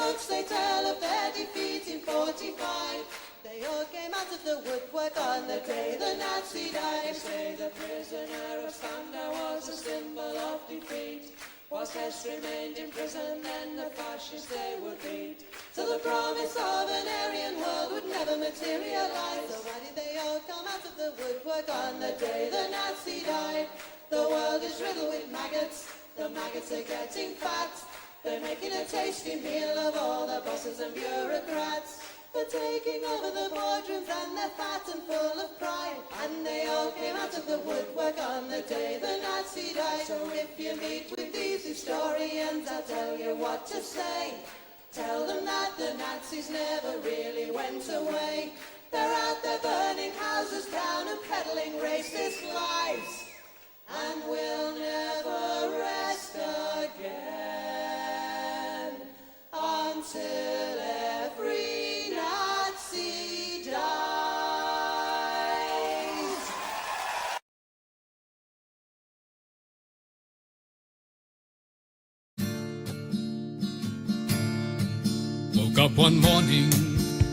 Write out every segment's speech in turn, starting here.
books they tell of their defeat in 45. They all came out of the woodwork on the day the Nazi died. They say the prisoner of Spandau was a symbol of defeat, whilst Hess remained in prison and the fascists they would beat. So the promise of an Aryan world would never materialize. So why did they all come out of the woodwork on the day the Nazi died? The world is riddled with maggots, the maggots are getting fat. They're making a tasty meal of all the bosses and bureaucrats. They're taking over the boardrooms and they're fat and full of pride. And they all came out of the woodwork on the day the Nazi died. So if you meet with these historians, I'll tell you what to say. Tell them that the Nazis never really went away. They're out there burning houses down and peddling racist lies. And we'll never rest again until every Nazi dies. Woke up one morning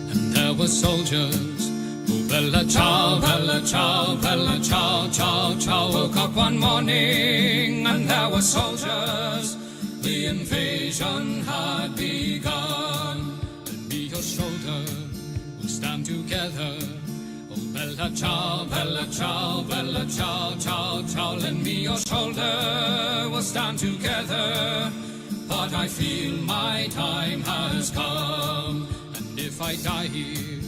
and there were soldiers. Oh, bella ciao, bella ciao, bella ciao, ciao, ciao. Woke up one morning and there were soldiers. The invasion had begun. Lend me your shoulder, we'll stand together. Oh, bella ciao, bella ciao, bella ciao, ciao, ciao. Lend me your shoulder, we'll stand together. But I feel my time has come, and if I die here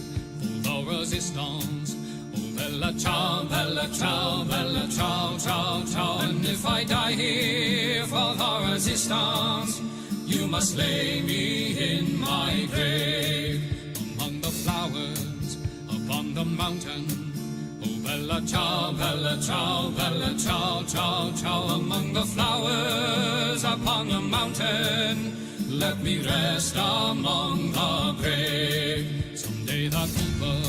for the resistance, oh bella ciao, bella ciao, bella ciao, ciao, ciao. And if I die here for the resistance, you must lay me in my grave among the flowers upon the mountain. Oh bella ciao, bella ciao, bella ciao, ciao, ciao. Among the flowers upon the mountain, let me rest among the brave. Someday the people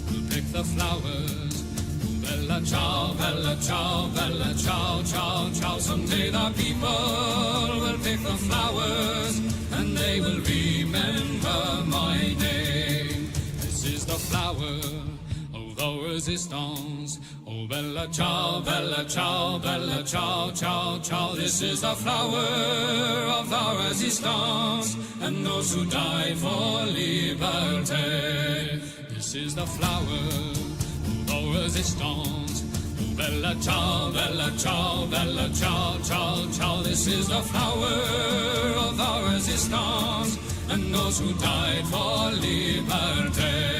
will pick the flowers. Oh bella ciao, bella ciao, bella ciao, ciao, ciao. Someday the people will pick the flowers, and they will remember my name. This is the flower of the resistance. Oh bella ciao, bella ciao, bella ciao, ciao, ciao. This is the flower of the resistance, and those who died for liberty. This is the flower of the resistance. Oh bella ciao, bella ciao, bella ciao, ciao, ciao. This is the flower of the resistance, and those who died for liberty.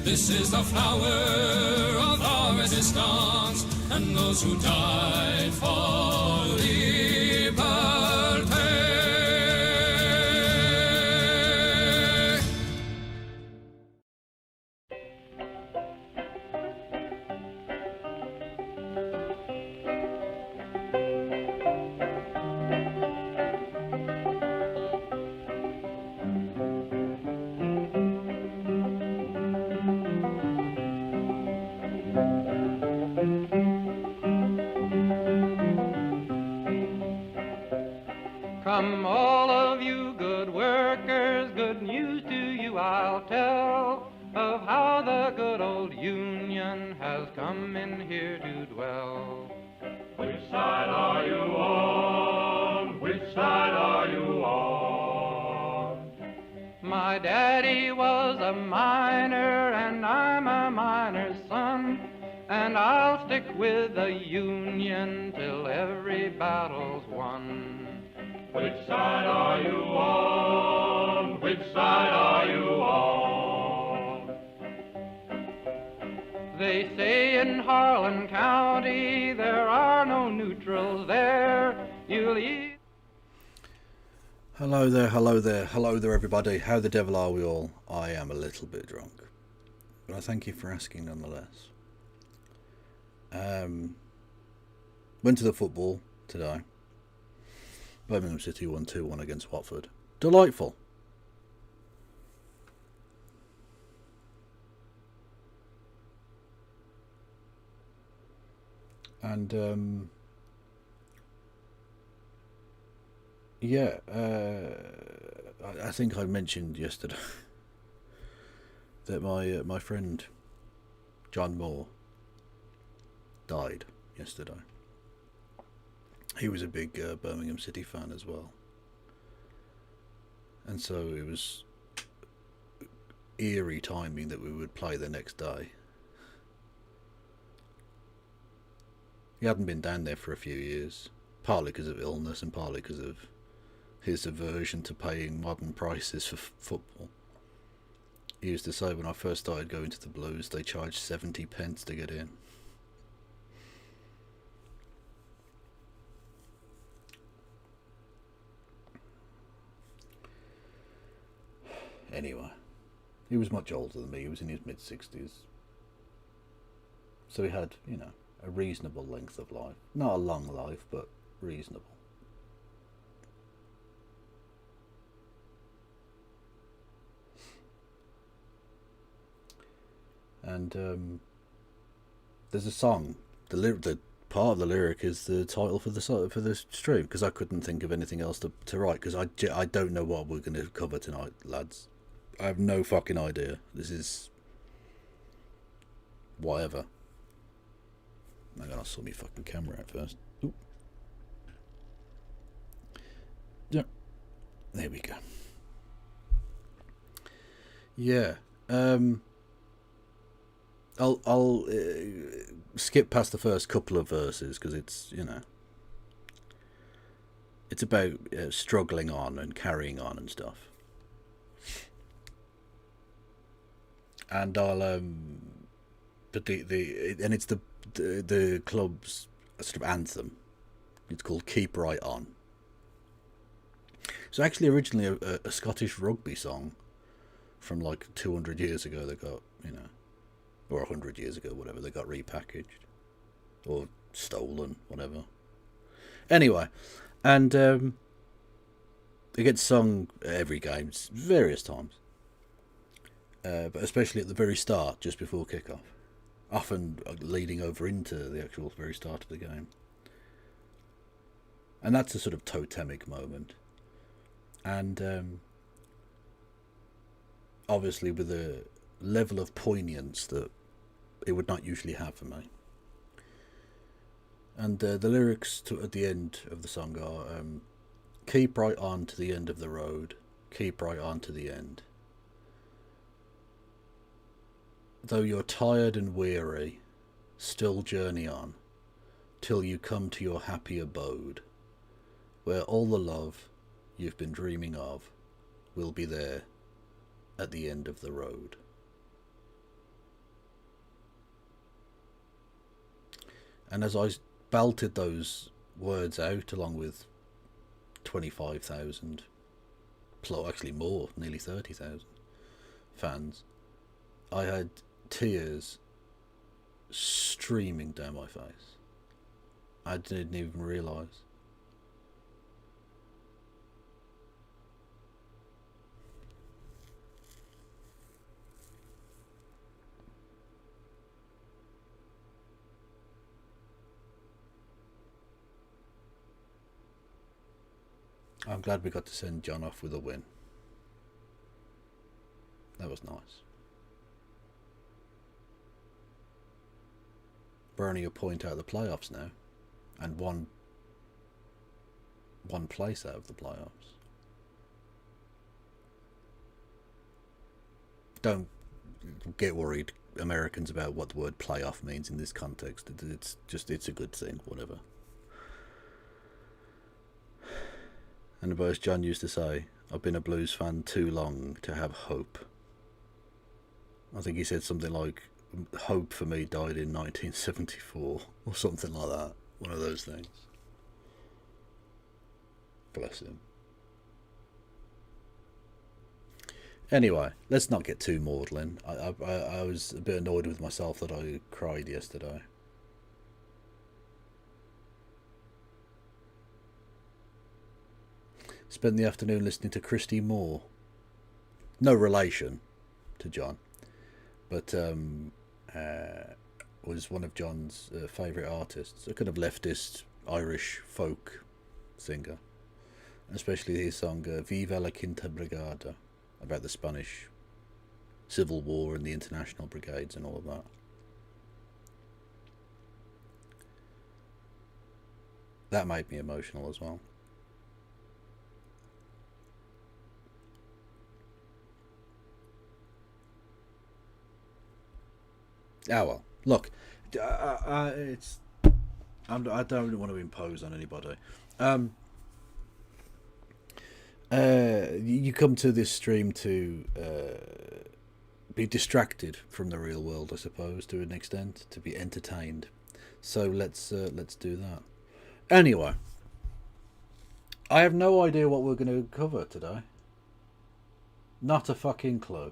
This is the flower of our resistance, and those who died for liberty. From all of you good workers, good news to you I'll tell of how the good old Union has come in here to dwell. Which side are you on? Which side are you on? My daddy was a miner and I'm a miner's son, and I'll stick with the Union till every battle's won. Which side are you on? Which side are you on? They say in Harlan County there are no neutrals there. You'll eat. Hello there, hello there, hello there everybody. How the devil are we all? I am a little bit drunk, but I thank you for asking nonetheless. Went to the football today. Birmingham City won 2-1 against Watford. Delightful. And yeah, I think I mentioned yesterday that my friend John Moore died yesterday. He was a big Birmingham City fan as well, and so it was eerie timing that we would play the next day. He hadn't been down there for a few years, partly because of illness and partly because of his aversion to paying modern prices for football. He used to say when I first started going to the Blues, they charged 70 pence to get in. Anyway, he was much older than me. He was in his mid-60s. So he had, you know, a reasonable length of life. Not a long life, but reasonable. And there's a song. The part of the lyric is the title for the stream, because I couldn't think of anything else to write, because I don't know what we're going to cover tonight, lads. I have no fucking idea. This is whatever. I gotta sort my fucking camera out first. Ooh. Yeah, there we go. Yeah. I'll skip past the first couple of verses because it's, you know, it's about struggling on and carrying on and stuff. And I'll but and it's the club's sort of anthem. It's called "Keep Right On." It's actually originally a Scottish rugby song from like 200 years ago. They got, you know, or 100 years ago, whatever. They got repackaged or stolen, whatever. Anyway, and it gets sung every game, various times. But especially at the very start, just before kick-off. Often leading over into the actual very start of the game. And that's a sort of totemic moment. And obviously with a level of poignance that it would not usually have for me. And the lyrics at the end of the song are, keep right on to the end of the road, keep right on to the end. Though you're tired and weary, still journey on, till you come to your happy abode, where all the love you've been dreaming of will be there at the end of the road. And as I belted those words out, along with 25,000, actually more, nearly 30,000 fans, I had tears streaming down my face. I didn't even realise. I'm glad we got to send John off with a win. That was nice. We're only a point out of the playoffs now, and one place out of the playoffs. Don't get worried, Americans, about what the word playoff means in this context. It's a good thing, whatever. And as John used to say, I've been a Blues fan too long to have hope. I think he said something like, hope for me died in 1974, or something like that. One of those things. Bless him. Anyway, let's not get too maudlin. I was a bit annoyed with myself that I cried yesterday. Spent the afternoon listening to Christy Moore. No relation to John, but was one of John's favourite artists. A kind of leftist Irish folk singer. Especially his song Viva la Quinta Brigada, about the Spanish Civil War and the international brigades and all of that. That made me emotional as well. Ah well, look, it's I don't want to impose on anybody. You come to this stream to be distracted from the real world, I suppose, to an extent, to be entertained. So let's do that. Anyway, I have no idea what we're going to cover today. Not a fucking clue.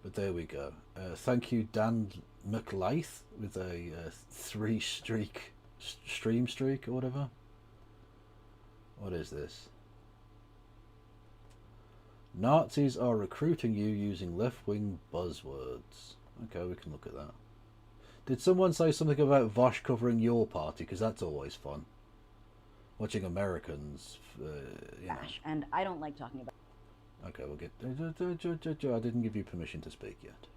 But there we go. Thank you, Dan McLeith, with a 3-streak stream streak or whatever. What is this? Nazis are recruiting you using left-wing buzzwords. Okay, we can look at that. Did someone say something about Vosh covering your party? Because that's always fun. Watching Americans, you know. And I don't like talking about... Okay, we'll get... I didn't give you permission to speak yet.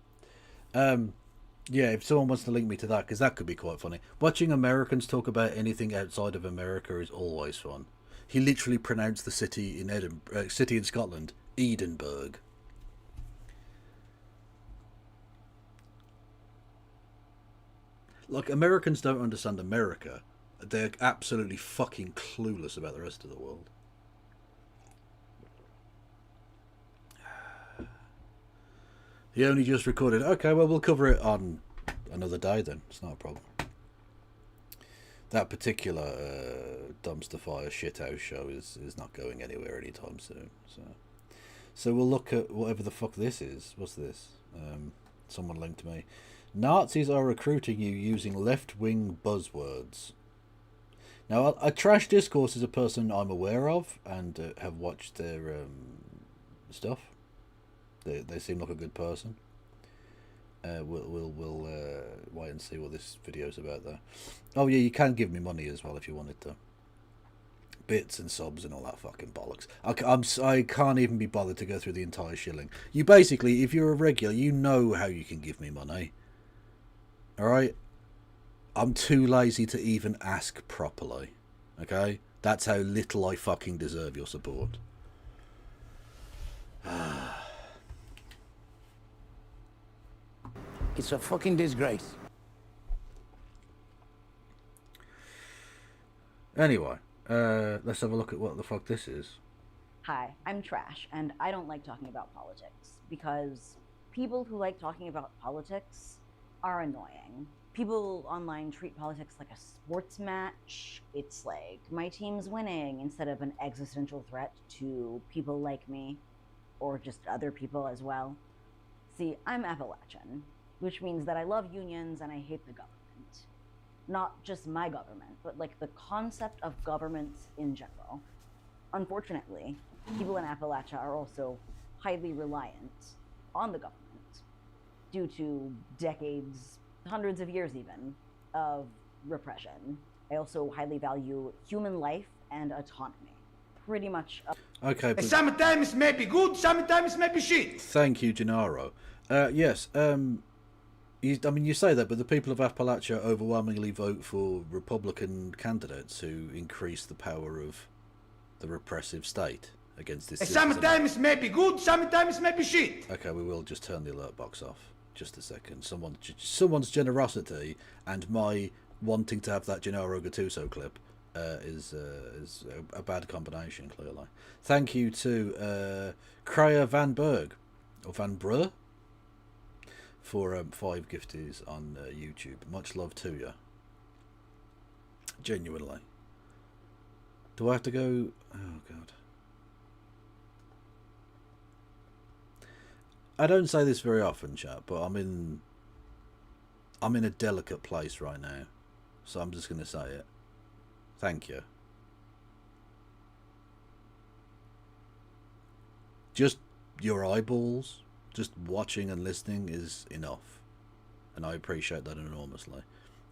Yeah, if someone wants to link me to that, because that could be quite funny. Watching Americans talk about anything outside of America is always fun. He literally pronounced the city in city in Scotland, Edinburgh. Like, Americans don't understand America. They're absolutely fucking clueless about the rest of the world. He only just recorded. Okay, well, we'll cover it on another day then. It's not a problem. That particular dumpster fire shithouse show is not going anywhere anytime soon. So we'll look at whatever the fuck this is. What's this? Someone linked me. Nazis are recruiting you using left-wing buzzwords. Now, a Trash Discourse is a person I'm aware of and have watched their stuff. They seem like a good person. We'll wait and see what this video's about there. Oh yeah, you can give me money as well if you wanted to. Bits and subs and all that fucking bollocks. I can't even be bothered to go through the entire shilling. You basically, if you're a regular, you know how you can give me money. Alright? I'm too lazy to even ask properly. Okay? That's how little I fucking deserve your support. It's a fucking disgrace. Anyway, let's have a look at what the fuck this is. Hi, I'm Trash, and I don't like talking about politics, because people who like talking about politics are annoying. People online treat politics like a sports match. It's like my team's winning instead of an existential threat to people like me, or just other people as well. See, I'm Appalachian, which means that I love unions and I hate the government. Not just my government, but like the concept of governments in general. Unfortunately, people in Appalachia are also highly reliant on the government due to decades, hundreds of years even, of repression. I also highly value human life and autonomy. Pretty much. Okay, but Sometimes may be good, sometimes may be shit. thank you, Gennaro. Yes, you say that, but the people of Appalachia overwhelmingly vote for Republican candidates who increase the power of the repressive state against this system. Sometimes may be good, sometimes may be shit. Okay, we will just turn the alert box off. Just a second. Someone's generosity and my wanting to have that Gennaro Gattuso clip is a bad combination, clearly. Thank you to Kreia Van Berg, or Van Brugh, for 5 gifties on YouTube. Much love to you. Genuinely. Do I have to go? Oh god. I don't say this very often, chat, but I'm in a delicate place right now, so I'm just gonna say it. Thank you. Just your eyeballs, just watching and listening is enough, and I appreciate that enormously.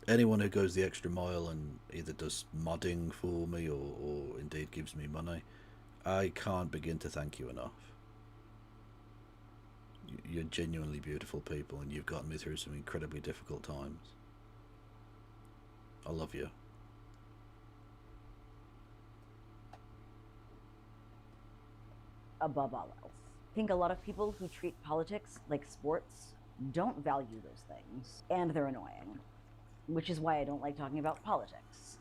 anyone who goes the extra mile and either does modding for me or indeed gives me money, I can't begin to thank you enough. You're genuinely beautiful people, and you've gotten me through some incredibly difficult times. I love you. Above all else, I think a lot of people who treat politics like sports don't value those things, and they're annoying, which is why I don't like talking about politics.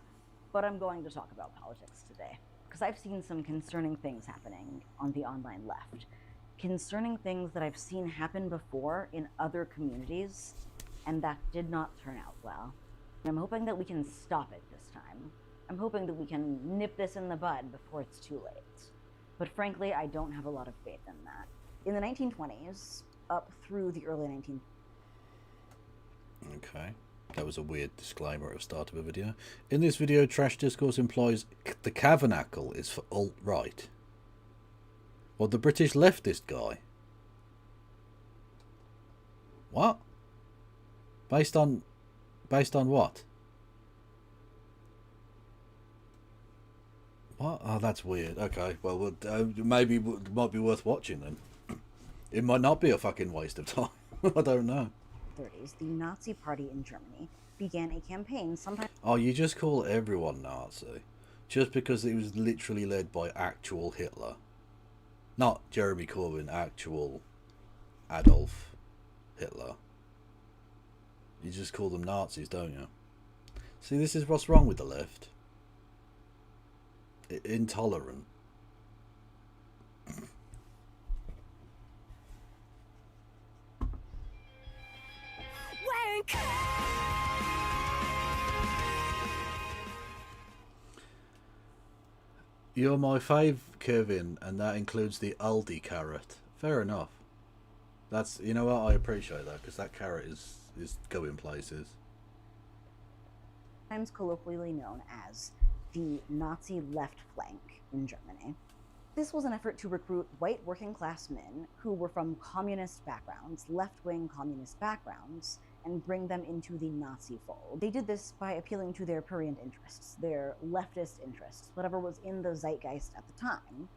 But I'm going to talk about politics today, because I've seen some concerning things happening on the online left. Concerning things that I've seen happen before in other communities, and that did not turn out well. I'm hoping that we can stop it this time. I'm hoping that we can nip this in the bud before it's too late. But frankly, I don't have a lot of faith in that. In the 1920s, up through the early 19... Okay. That was a weird disclaimer at the start of a video. In this video, Trash Discourse implies the Tabernacle is for alt-right. Well, the British leftist guy. What? Based on what? What? Oh, that's weird. Okay, well, maybe it might be worth watching then. It might not be a fucking waste of time. I don't know. 30s, the Nazi Party in Germany began a campaign sometime... Oh, you just call everyone Nazi just because it was literally led by actual Hitler. Not Jeremy Corbyn, actual Adolf Hitler. You just call them Nazis, don't you? See, this is what's wrong with the left. Intolerant. Wank! You're my fave, Kevin, and that includes the Aldi carrot. Fair enough. That's, you know what, I appreciate that, because that carrot is going places. Sometimes colloquially known as the Nazi left flank in Germany. This was an effort to recruit white working class men who were from communist backgrounds, left-wing communist backgrounds, and bring them into the Nazi fold. They did this by appealing to their prurient interests, their leftist interests, whatever was in the zeitgeist at the time,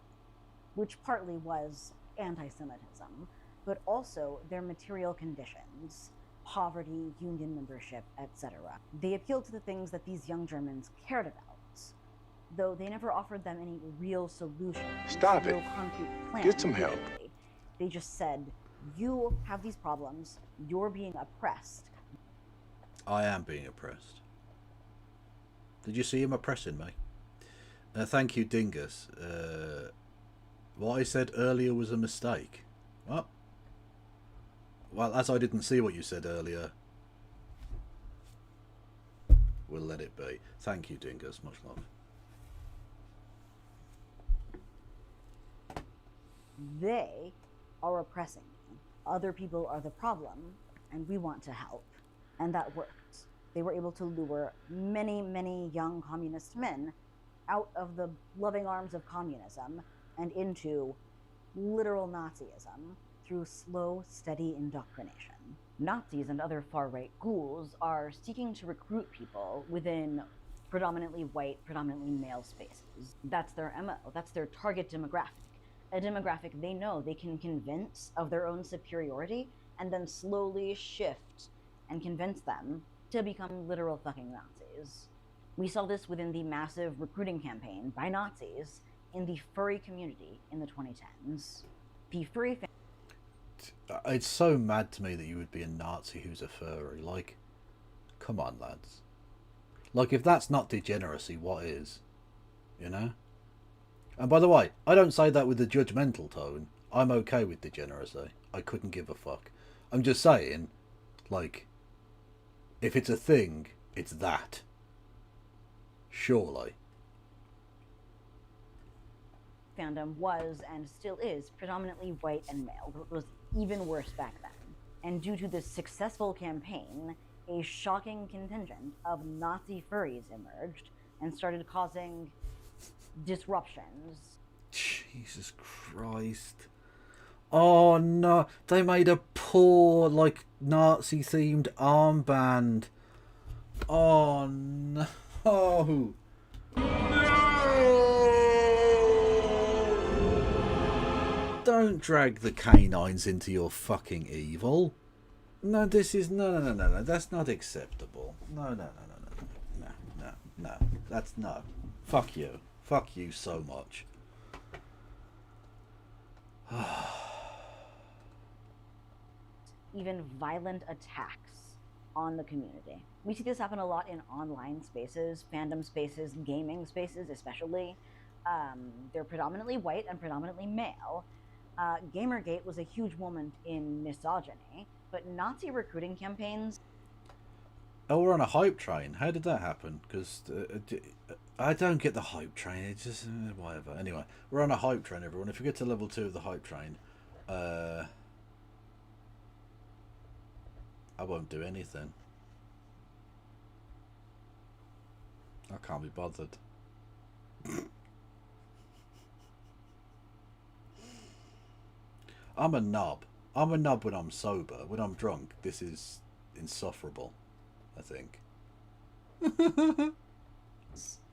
which partly was anti-Semitism, but also their material conditions, poverty, union membership, etc. They appealed to the things that these young Germans cared about, though they never offered them any real solutions. Stop no it. concrete plan. Get some help. They just said, you have these problems, you're being oppressed. I am being oppressed. Did you see him oppressing me? Thank you, Dingus. What I said earlier was a mistake. What? Well, as I didn't see what you said earlier, we'll let it be. Thank you, Dingus. Much love. They are oppressing me. Other people are the problem, and we want to help. And that worked. They were able to lure many, many young communist men out of the loving arms of communism and into literal Nazism through slow, steady indoctrination. Nazis and other far-right ghouls are seeking to recruit people within predominantly white, predominantly male spaces. That's their MO. That's their target demographic. A demographic they know they can convince of their own superiority and then slowly shift and convince them to become literal fucking Nazis. We saw this within the massive recruiting campaign by Nazis in the furry community in the 2010s. The furry It's so mad to me that you would be a Nazi who's a furry. Like, come on, lads. Like, if that's not degeneracy, what is? You know? And by the way, I don't say that with a judgmental tone. I'm okay with degeneracy. I couldn't give a fuck. I'm just saying, like, if it's a thing, it's that. Surely. fandom was and still is predominantly white and male, but it was even worse back then. And due to this successful campaign, a shocking contingent of Nazi furries emerged and started causing disruptions. Jesus Christ. Oh no, they made a poor, like, Nazi-themed armband. Oh no! Don't drag the canines into your fucking evil. No, this is no. That's not acceptable. No. That's no. Fuck you. Fuck you so much. Even violent attacks on the community. We see this happen a lot in online spaces, fandom spaces, gaming spaces especially. They're predominantly white and predominantly male. Gamergate was a huge moment in misogyny, but Nazi recruiting campaigns. Oh, we're on a hype train. How did that happen? Because I don't get the hype train. It's just whatever. Anyway, we're on a hype train, everyone. If you get to level 2 of the hype train, I won't do anything. I can't be bothered. I'm a knob. I'm a knob when I'm sober. When I'm drunk, this is insufferable, I think.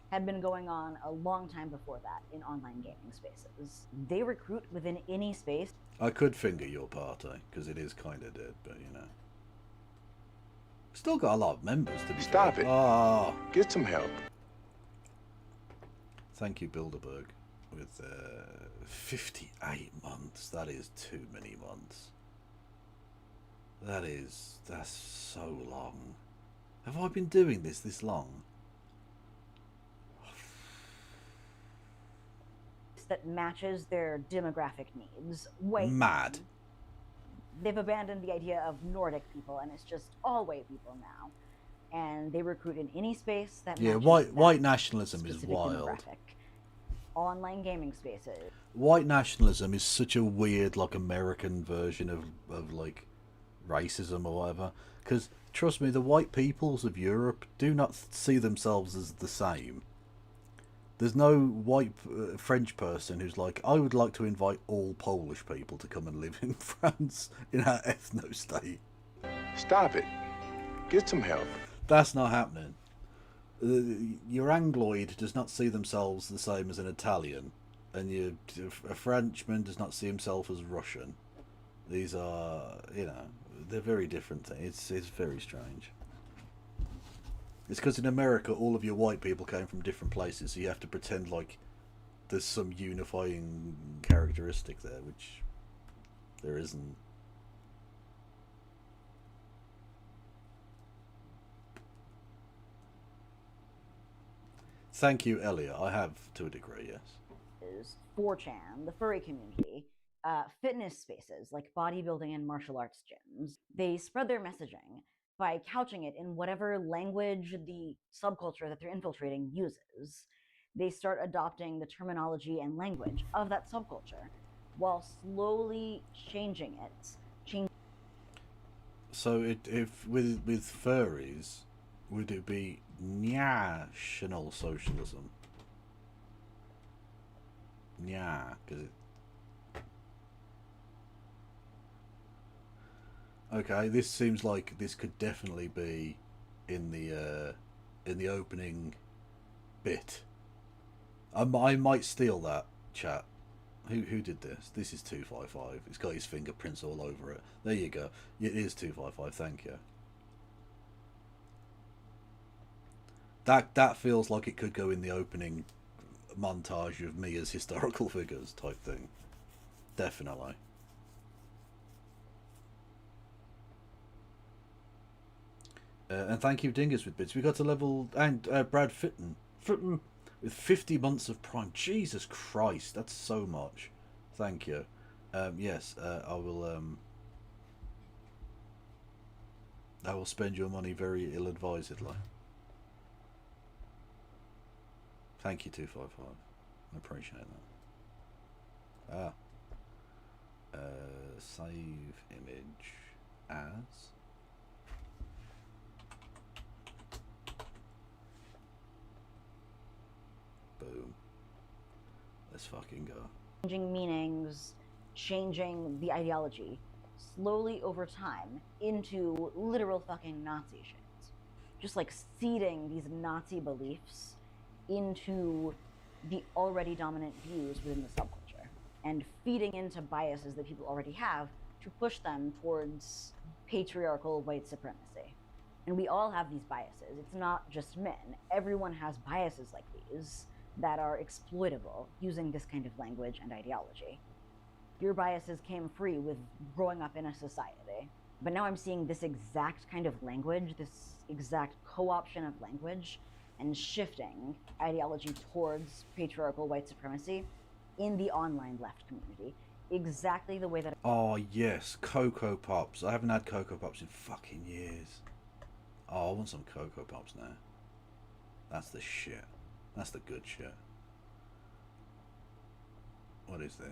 Had been going on a long time before that in online gaming spaces. They recruit within any space. I could finger your party, because it is kind of dead, but you know. Still got a lot of members to be Stop fair. it. Ah, Get some help. thank you, Bilderberg. With 58 months. That is too many months. That's so long. Have I been doing this long? That matches their demographic needs. White. Mad. They've abandoned the idea of Nordic people, and it's just all white people now. And they recruit in any space that Yeah, matches white that nationalism is specific wild. demographic. Online gaming spaces. White nationalism is such a weird, like, American version of like racism or whatever. Because trust me, the white peoples of Europe do not see themselves as the same. There's no white French person who's like, I would like to invite all Polish people to come and live in France in our ethno state. Stop it. Get some help. That's not happening. Your Angloid does not see themselves the same as an Italian, and a Frenchman does not see himself as Russian. These are, you know, they're very different things. It's very strange. It's because in America, all of your white people came from different places, so you have to pretend like there's some unifying characteristic there, which there isn't. Thank you, Elliot. I have to a degree, yes. Is 4chan, the furry community, fitness spaces like bodybuilding and martial arts gyms. They spread their messaging by couching it in whatever language the subculture that they're infiltrating uses. They start adopting the terminology and language of that subculture while slowly changing it. So if with furries, would it be national socialism? Yeah, because it. Okay, this seems like this could definitely be in the opening bit. I might steal that, chat. Who did this? This is 255. It's got his fingerprints all over it. There you go. It is 255. Thank you. That feels like it could go in the opening montage of me as historical figures type thing. Definitely. And thank you, Dingus, with bits. We got to level, and Brad Fitton with 50 months of Prime. Jesus Christ, that's so much. Thank you. Yes, I will spend your money very ill-advisedly. Thank you, 255. I appreciate that. Save image as. Boom. Let's fucking go. Changing meanings, changing the ideology slowly over time into literal fucking Nazi shit. just like seeding these Nazi beliefs into the already dominant views within the subculture and feeding into biases that people already have to push them towards patriarchal white supremacy. And we all have these biases. It's not just men. Everyone has biases like these that are exploitable using this kind of language and ideology. Your biases came free with growing up in a society. But now I'm seeing this exact kind of language, this exact co-option of language, and shifting ideology towards patriarchal white supremacy in the online left community. Exactly the way that... Oh, yes, Cocoa Pops. I haven't had Cocoa Pops in fucking years. Oh, I want some Cocoa Pops now. That's the shit. That's the good shit. What is this?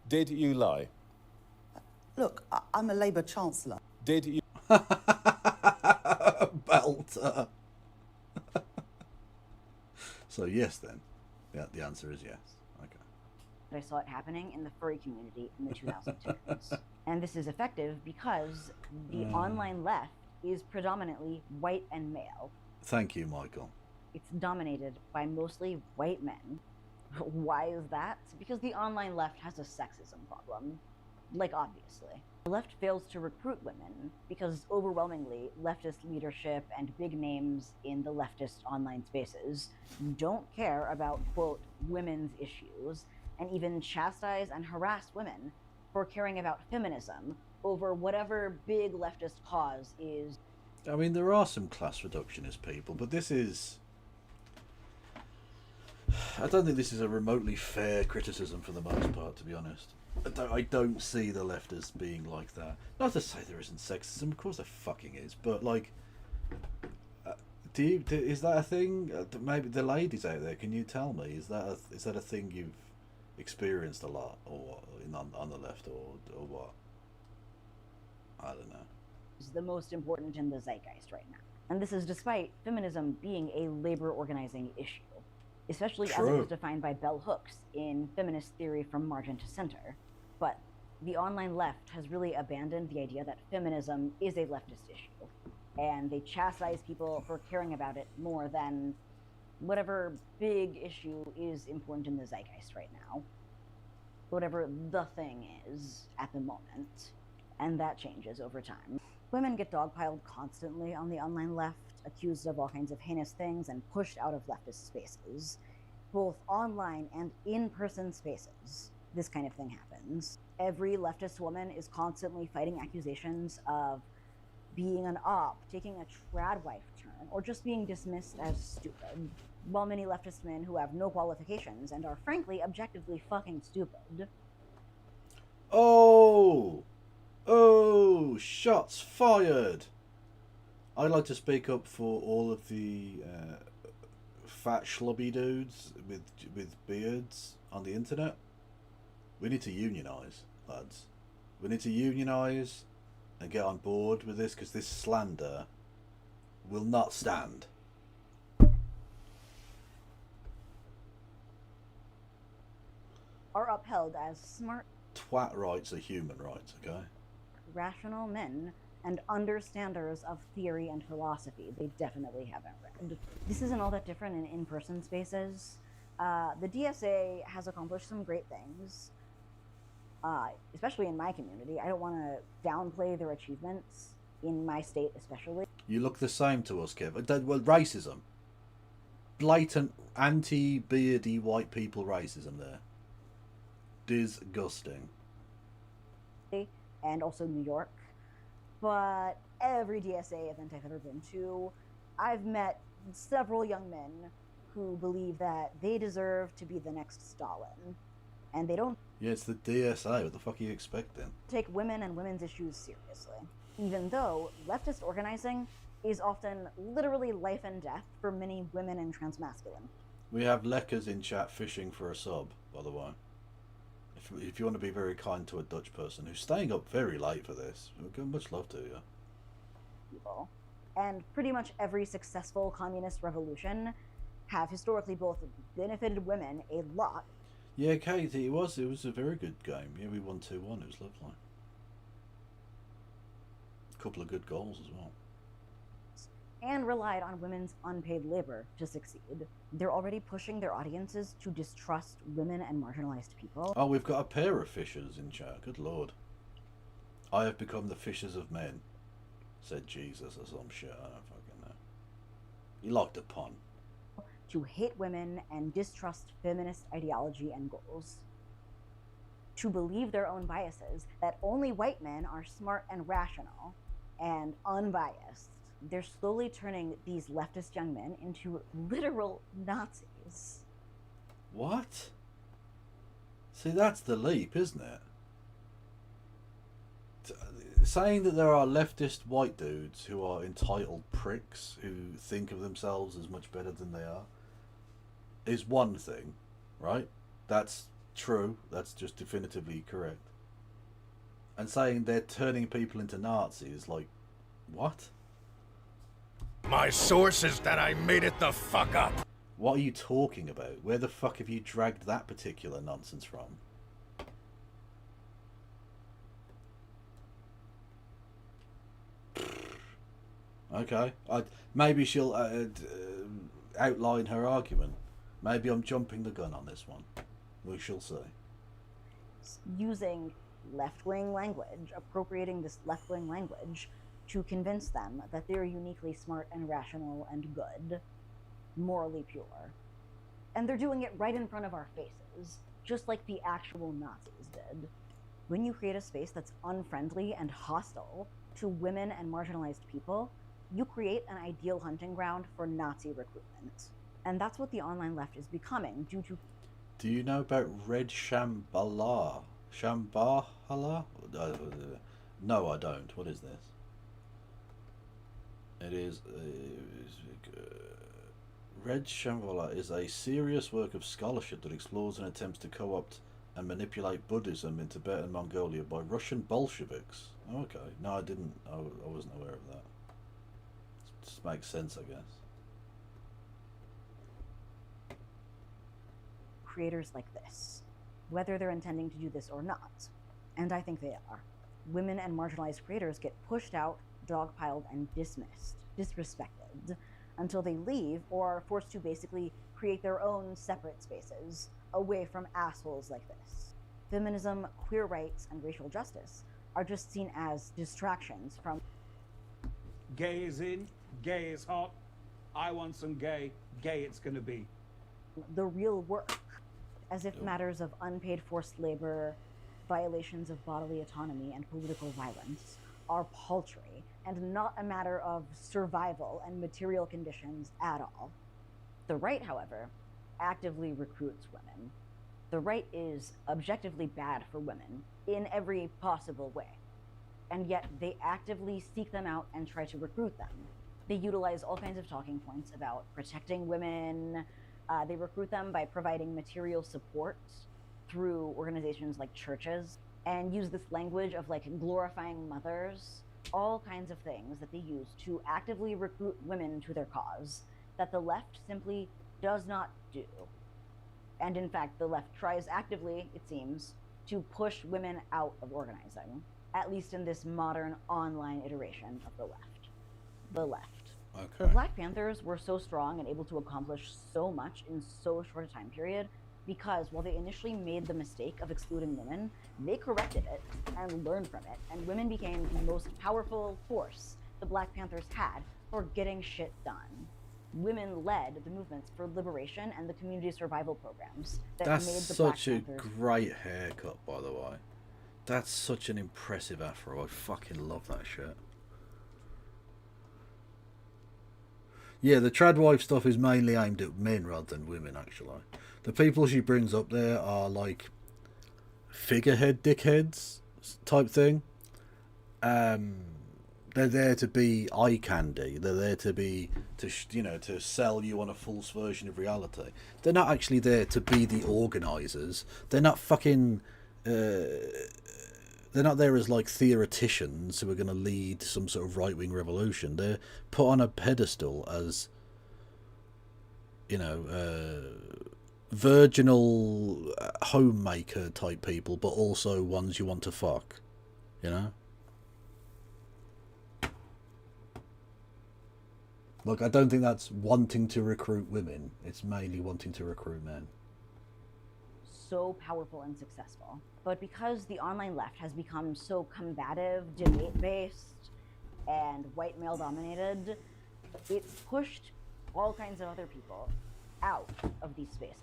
Did you lie? Look, I'm a Labour Chancellor. Did you... Belter. So yes then. Yeah, the answer is yes. Okay. I saw it happening in the furry community in the 2010s. And this is effective because the online left is predominantly white and male. Thank you, Michael. It's dominated by mostly white men. Why is that? Because the online left has a sexism problem. Like, obviously. The left fails to recruit women because overwhelmingly leftist leadership and big names in the leftist online spaces don't care about, quote, women's issues, and even chastise and harass women for caring about feminism over whatever big leftist cause is. I mean, there are some class reductionist people, but this is... I don't think this is a remotely fair criticism for the most part, to be honest. I don't see the left as being like that. Not to say there isn't sexism, of course there fucking is, but like, is that a thing? Maybe the ladies out there, can you tell me? Is that a thing you've experienced a lot, or on the left, or what? I don't know. Is the most important in the zeitgeist right now, and this is despite feminism being a labor organizing issue, especially as it was defined by bell hooks in Feminist Theory from Margin to Center. But the online left has really abandoned the idea that feminism is a leftist issue, and they chastise people for caring about it more than whatever big issue is important in the zeitgeist right now, whatever the thing is at the moment, and that changes over time. Women get dogpiled constantly on the online left, accused of all kinds of heinous things and pushed out of leftist spaces, both online and in-person spaces. This kind of thing happens. Every leftist woman is constantly fighting accusations of being an op, taking a trad wife turn, or just being dismissed as stupid, while many leftist men who have no qualifications and are frankly objectively fucking stupid. Oh, shots fired. I'd like to speak up for all of the fat schlubby dudes with beards on the internet. We need to unionise, lads. We need to unionise and get on board with this, because this slander will not stand. Are upheld as smart, Twat rights are human rights, okay? rational men and understanders of theory and philosophy. They definitely haven't read. This isn't all that different in in-person spaces. The DSA has accomplished some great things, especially in my community. I don't want to downplay their achievements in my state especially. You look the same to us, Kev. Well, racism. Blatant anti-beardy white people racism there. Disgusting. And also New York. But every DSA event I've ever been to, I've met several young men who believe that they deserve to be the next Stalin. And they don't... Yeah, it's the DSA. What the fuck are you expecting? ...take women and women's issues seriously. Even though leftist organizing is often literally life and death for many women and transmasculine. We have leckers in chat fishing for a sub, by the way. If you want to be very kind to a Dutch person who's staying up very late for this, much love to you. People. And pretty much every successful communist revolution have historically both benefited women a lot. Yeah, Kate, it was a very good game. Yeah, we won 2-1. It was lovely. A couple of good goals as well. And relied on women's unpaid labor to succeed. They're already pushing their audiences to distrust women and marginalized people. Oh, we've got a pair of fishers in chat. Good lord. I have become the fishers of men, said Jesus or some shit. I don't fucking know. You liked a pun. To hate women and distrust feminist ideology and goals. To believe their own biases, that only white men are smart and rational and unbiased. They're slowly turning these leftist young men into literal Nazis. What? See, that's the leap, isn't it? Saying that there are leftist white dudes who are entitled pricks who think of themselves as much better than they are is one thing, right? That's true. That's just definitively correct. And saying they're turning people into Nazis, like, what? My source is that I made it the fuck up. What are you talking about? Where the fuck have you dragged that particular nonsense from? Okay, maybe she'll outline her argument. Maybe I'm jumping the gun on this one. We shall see. Using left-wing language, appropriating this left-wing language to convince them that they're uniquely smart and rational and good, morally pure. And they're doing it right in front of our faces, just like the actual Nazis did. When you create a space that's unfriendly and hostile to women and marginalized people, you create an ideal hunting ground for Nazi recruitment. And that's what the online left is becoming due to... Do you know about Red Shambhala? Shambhala? No, I don't. What is this? It is... Red Shambhala is a serious work of scholarship that explores and attempts to co-opt and manipulate Buddhism in Tibet and Mongolia by Russian Bolsheviks. Oh, okay. No, I didn't. I wasn't aware of that. It just makes sense, I guess. Creators like this, whether they're intending to do this or not. And I think they are. Women and marginalized creators get pushed out, dogpiled, and dismissed, disrespected, until they leave or are forced to basically create their own separate spaces away from assholes like this. Feminism, queer rights, and racial justice are just seen as distractions from... Gay is in, gay is hot. I want some gay, gay it's gonna be. The real work, as if matters of unpaid forced labor, violations of bodily autonomy, and political violence are paltry and not a matter of survival and material conditions at all. The right, however, actively recruits women. The right is objectively bad for women in every possible way, and yet they actively seek them out and try to recruit them. They utilize all kinds of talking points about protecting women. They recruit them by providing material support through organizations like churches, and use this language of like glorifying mothers, all kinds of things that they use to actively recruit women to their cause that the left simply does not do. And in fact, the left tries actively, it seems, to push women out of organizing, at least in this modern online iteration of the left. The left. Okay. The Black Panthers were so strong and able to accomplish so much in so short a time period because while they initially made the mistake of excluding women, they corrected it and learned from it, and women became the most powerful force the Black Panthers had for getting shit done. Women led the movements for liberation and the community survival programs that That's made the such a Black Panthers... great haircut, by the way. That's such an impressive afro. I fucking love that shit. Yeah, the tradwife stuff is mainly aimed at men rather than women, actually. The people she brings up there are like figurehead dickheads type thing. They're there to be eye candy. They're there to be, to sell you on a false version of reality. They're not actually there to be the organisers. They're not fucking... they're not there as like theoreticians who are going to lead some sort of right-wing revolution. They're put on a pedestal as, virginal homemaker type people, but also ones you want to fuck, you know? Look, I don't think that's wanting to recruit women. It's mainly wanting to recruit men. So powerful and successful. But because the online left has become so combative, debate-based, and white male-dominated, it's pushed all kinds of other people out of these spaces.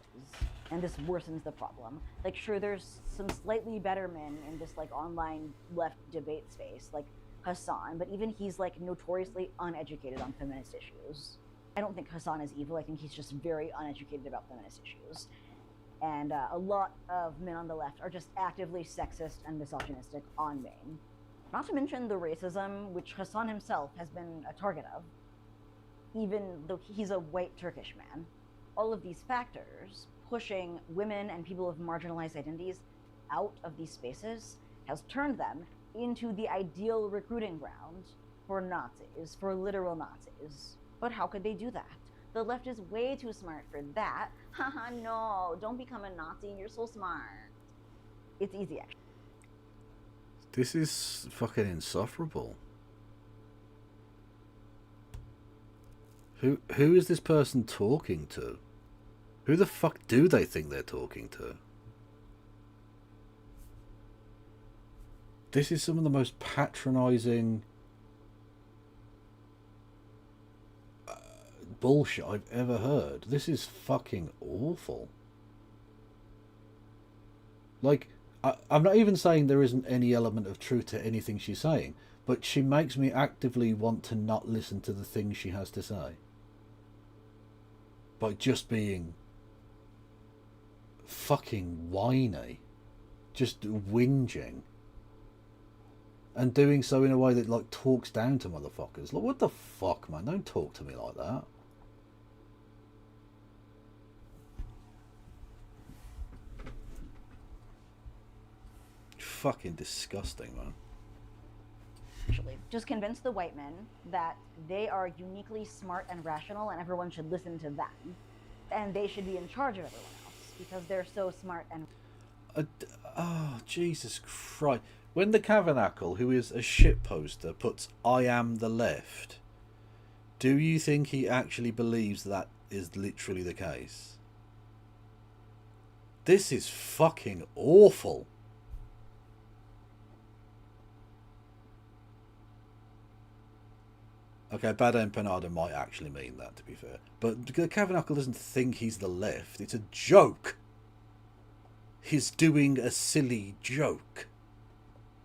And this worsens the problem. Like, sure, there's some slightly better men in this, like, online left debate space, like Hassan, but even he's, like, notoriously uneducated on feminist issues. I don't think Hassan is evil. I think he's just very uneducated about feminist issues. And a lot of men on the left are just actively sexist and misogynistic on main. Not to mention the racism, which Hassan himself has been a target of, even though he's a white Turkish man. All of these factors pushing women and people of marginalized identities out of these spaces has turned them into the ideal recruiting ground for Nazis, for literal Nazis. But how could they do that? The left is way too smart for that. Haha, no, don't become a Nazi, you're so smart. It's easy, actually. This is fucking insufferable. Who is this person talking to? Who the fuck do they think they're talking to? This is some of the most patronizing bullshit I've ever heard. This is fucking awful. Like, I'm not even saying there isn't any element of truth to anything she's saying, but she makes me actively want to not listen to the things she has to say. By just being fucking whiny. Just whinging. And doing so in a way that, like, talks down to motherfuckers. Like, what the fuck, man? Don't talk to me like that. Fucking disgusting, man. Actually, just convince the white men that they are uniquely smart and rational and everyone should listen to them. And they should be in charge of everyone else because they're so smart and... Oh, Jesus Christ. When the Tabernacle, who is a shit poster, puts "I am the left," do you think he actually believes that is literally the case? This is fucking awful. Okay, Bad Empanada might actually mean that, to be fair. But the Tabernacle doesn't think he's the left. It's a joke. He's doing a silly joke.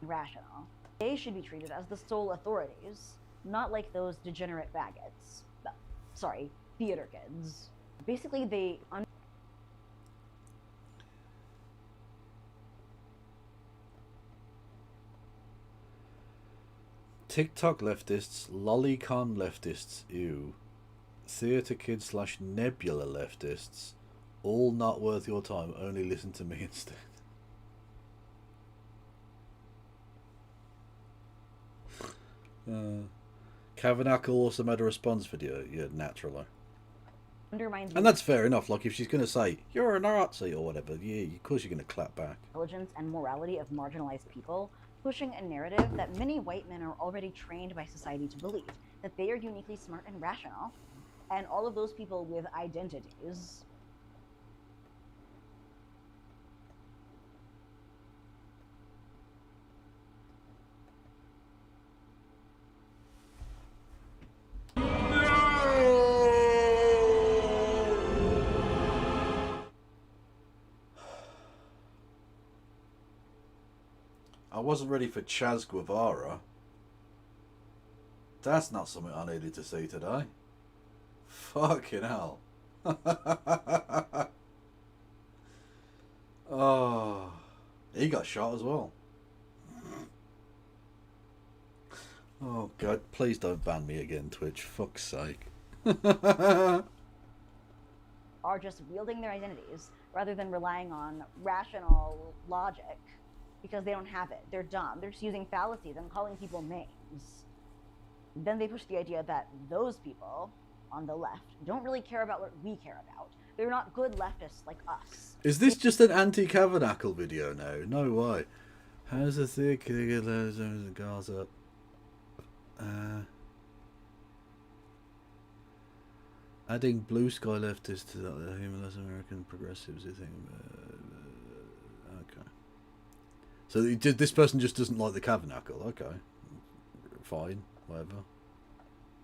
rational. They should be treated as the sole authorities, not like those degenerate faggots. Sorry, theater kids. Basically, they... TikTok leftists, lolicon leftists, ew. Theatre kids / nebula leftists, all not worth your time, only listen to me instead. Tabernacle also made a response video, yeah, naturally. And that's fair enough, like if she's going to say, you're a Nazi or whatever, yeah, of course you're going to clap back. Intelligence and morality of marginalized people, pushing a narrative that many white men are already trained by society to believe, that they are uniquely smart and rational, and all of those people with identities. I wasn't ready for Chaz Guevara. That's not something I needed to see today. Fucking hell. Oh, he got shot as well. Oh God, please don't ban me again, Twitch. Fuck's sake. Are just wielding their identities rather than relying on rational logic. Because they don't have it. They're dumb. They're just using fallacies and calling people names. Then they push the idea that those people on the left don't really care about what we care about. They're not good leftists like us. Is this just an anti-Tabernacle video now? No way. How's the thick Gaza? Adding blue sky leftists to the humorless American progressives, you think? Okay. So this person just doesn't like the Tabernacle. Okay. Fine. Whatever.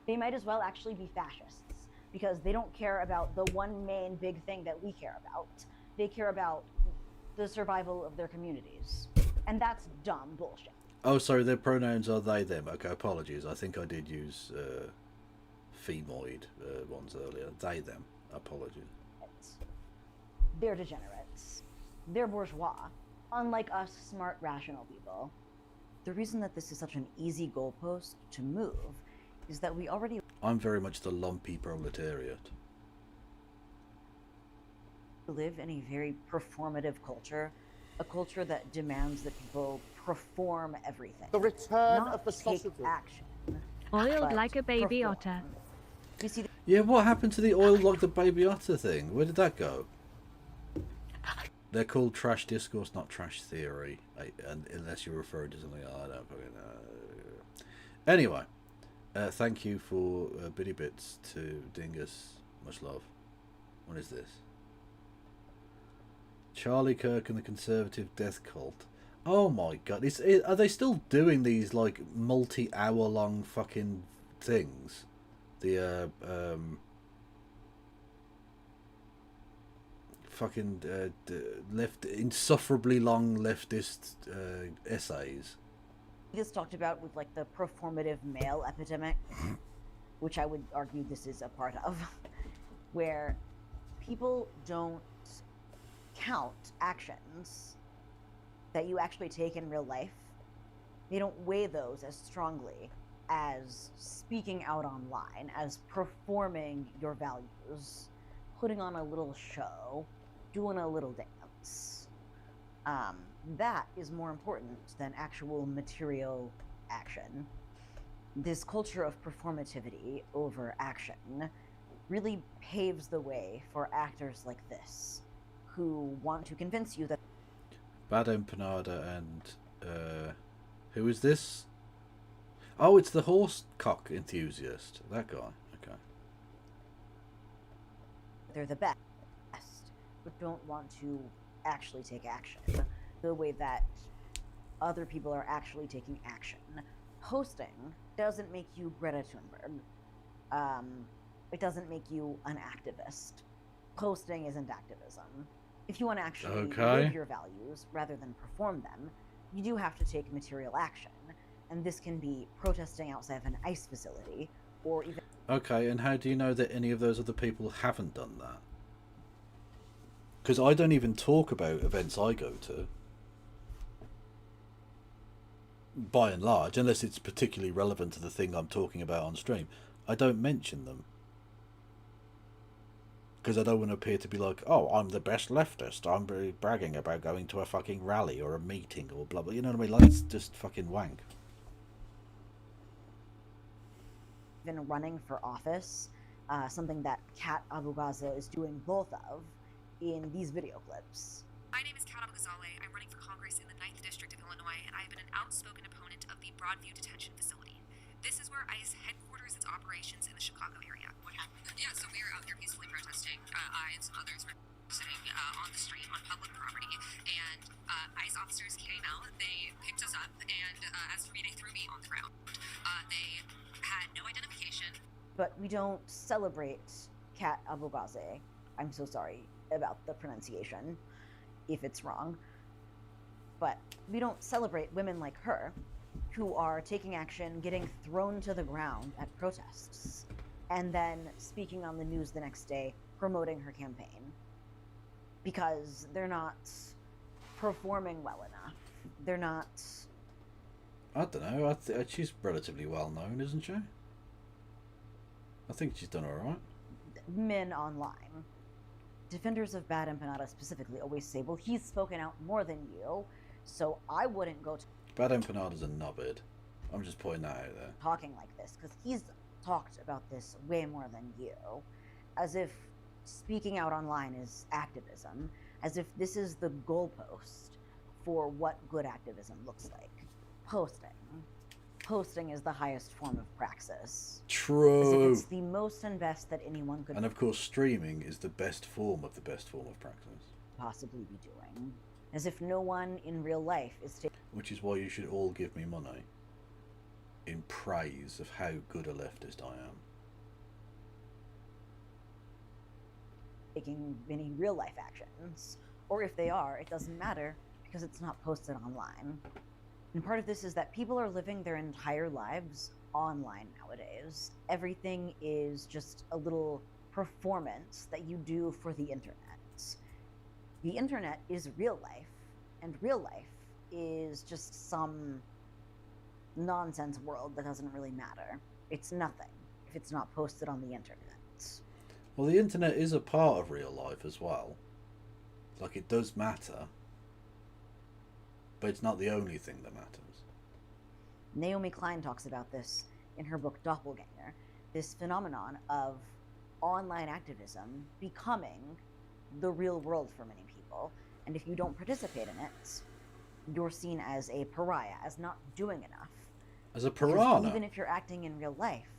They might as well actually be fascists because they don't care about the one main big thing that we care about. They care about the survival of their communities. And that's dumb bullshit. Oh, sorry, their pronouns are they, them. Okay, apologies. I think I did use femoid ones earlier. They, them. Apologies. They're degenerates. They're bourgeois. Unlike us smart, rational people. The reason that this is such an easy goalpost to move is that we already I'm very much the lumpy proletariat. live in a very performative culture, a culture that demands that people perform everything. The return not of the take sausage. action. Oiled but like a baby perform. otter. You see, Yeah, what happened to the oil like the baby otter thing? Where did that go? They're called trash discourse, not trash theory. And unless you're referring to something, I don't fucking know. Anyway, thank you for Biddy Bits to Dingus. Much love. What is this? Charlie Kirk and the Conservative Death Cult. Oh my god! Are they still doing these like multi-hour long fucking things? The fucking left insufferably long leftist essays. we just talked about with like the performative male epidemic, which I would argue this is a part of, where people don't count actions that you actually take in real life. They don't weigh those as strongly as speaking out online, as performing your values, putting on a little show, doing a little dance. That is more important than actual material action. This culture of performativity over action really paves the way for actors like this, who want to convince you that Bad Empanada and who is this? Oh, it's the horse cock enthusiast. That guy. Okay. they're the best, but don't want to actually take action the way that other people are actually taking action. Posting doesn't make you Greta Thunberg. It doesn't make you an activist. Posting isn't activism. If you want to actually live your values rather than perform them, you do have to take material action. And this can be protesting outside of an ICE facility, or even... Okay, and how do you know that any of those other people haven't done that? Because I don't even talk about events I go to. By and large, unless it's particularly relevant to the thing I'm talking about on stream. I don't mention them. Because I don't want to appear to be like, oh, I'm the best leftist. I'm really bragging about going to a fucking rally or a meeting or blah blah. You know what I mean? Like, it's just fucking wank. Even running for office, something that Kat Abu-Ghazaleh is doing both of in these video clips. My name is Kat Abu-Ghazaleh. I'm running for Congress in the 9th District of Illinois, and I've been an outspoken opponent of the Broadview Detention Facility. This is where ICE headquarters its operations in the Chicago area. What happened? Yeah, so we were out there peacefully protesting. I and some others were sitting on the street on public property, and ICE officers came out. They picked us up, and as for me, they threw me on the ground. They had no identification. But we don't celebrate Kat Abu-Ghazaleh. I'm so sorry about the pronunciation, if it's wrong. But we don't celebrate women like her, who are taking action, getting thrown to the ground at protests, and then speaking on the news the next day, promoting her campaign. Because they're not performing well enough. They're not... I don't know. She's relatively well known, isn't she? I think she's done alright. Men online. Defenders of Bad Empanada specifically always say, well, he's spoken out more than you, so I wouldn't go Bad Empanada's a knobhead. I'm just pointing that out there. talking like this, because he's talked about this way more than you, as if speaking out online is activism, as if this is the goalpost for what good activism looks like. Posting is the highest form of praxis. True. As if it's the most and best that anyone could And of course, streaming is the best form of praxis. possibly be doing. As if no one in real life is Which is why you should all give me money in praise of how good a leftist I am. taking any real life actions. Or if they are, it doesn't matter because it's not posted online. And part of this is that people are living their entire lives online nowadays. Everything is just a little performance that you do for the internet. The internet is real life, and real life is just some nonsense world that doesn't really matter. It's nothing if it's not posted on the internet. Well, the internet is a part of real life as well. Like, it does matter, but it's not the only thing that matters. Naomi Klein talks about this in her book Doppelganger, this phenomenon of online activism becoming the real world for many people. And if you don't participate in it, you're seen as a pariah, as not doing enough. As a Because piranha. even if you're acting in real life,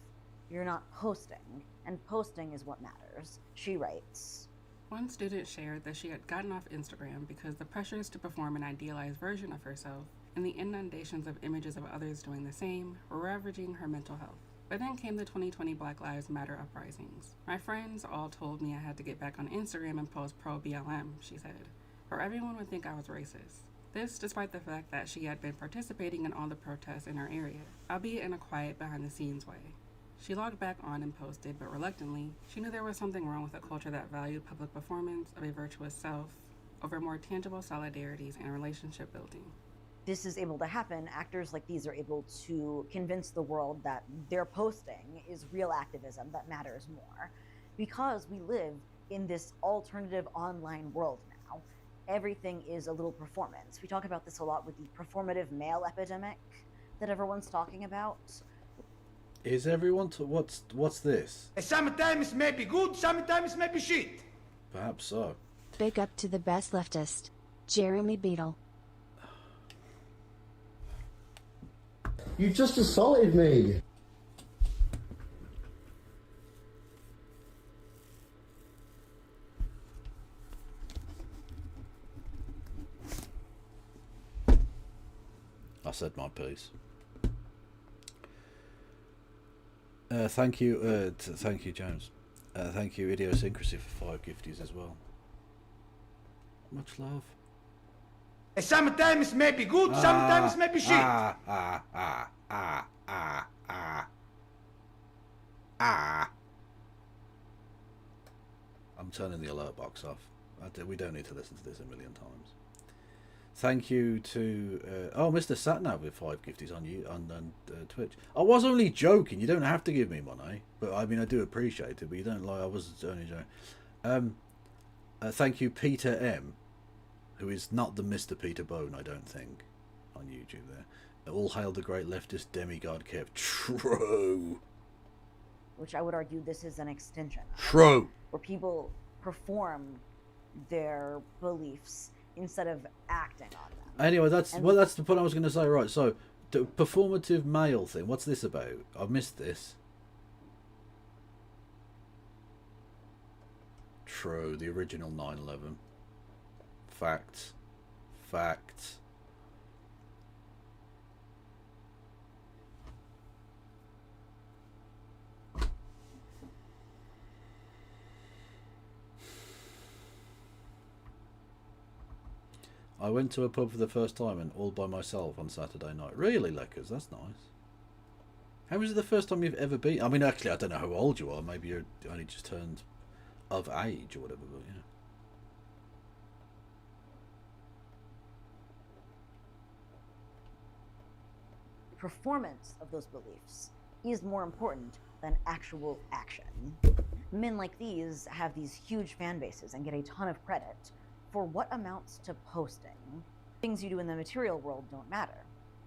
you're not posting, and posting is what matters. She writes, One student shared that she had gotten off Instagram because the pressures to perform an idealized version of herself and the inundations of images of others doing the same were ravaging her mental health. But then came the 2020 Black Lives Matter uprisings. My friends all told me I had to get back on Instagram and post pro-BLM, she said, or everyone would think I was racist. This despite the fact that she had been participating in all the protests in her area, albeit in a quiet, behind-the-scenes way. She logged back on and posted, but reluctantly, she knew there was something wrong with a culture that valued public performance of a virtuous self over more tangible solidarities and relationship building. this is able to happen. Actors like these are able to convince the world that their posting is real activism that matters more. Because we live in this alternative online world now, everything is a little performance. We talk about this a lot with the performative male epidemic that everyone's talking about. Is everyone to what's this? Sometimes may be good, sometimes may be shit. Perhaps so. Big up to the best leftist, Jeremy Beadle. You just assaulted me. I said my piece. Thank you, thank you, James. Thank you, Idiosyncrasy, for 5 gifties as well. Much love. Sometimes may be good, sometimes may be shit. I'm turning the alert box off. We don't need to listen to this a million times. Thank you to Mr. Satnav with 5 gifties on Twitch. I was only joking. You don't have to give me money, but I mean I do appreciate it. But you don't I was only joking. Thank you, Peter M, who is not the Mr. Peter Bone, I don't think, on YouTube. There. All hail the great leftist demigod Kev. True. Which I would argue this is an extension. True. Where people perform their beliefs instead of acting on them. Anyway, that's the point I was going to say. Right, so the performative male thing. What's this about? I missed this. True, the original 9/11. Facts. Facts. I went to a pub for the first time and all by myself on Saturday night. Really, Leckers? That's nice. How was it the first time you've ever been? I mean, actually, I don't know how old you are. Maybe you're only just turned of age or whatever, but yeah. Performance of those beliefs is more important than actual action. Men like these have these huge fan bases and get a ton of credit for what amounts to posting. Things you do in the material world don't matter.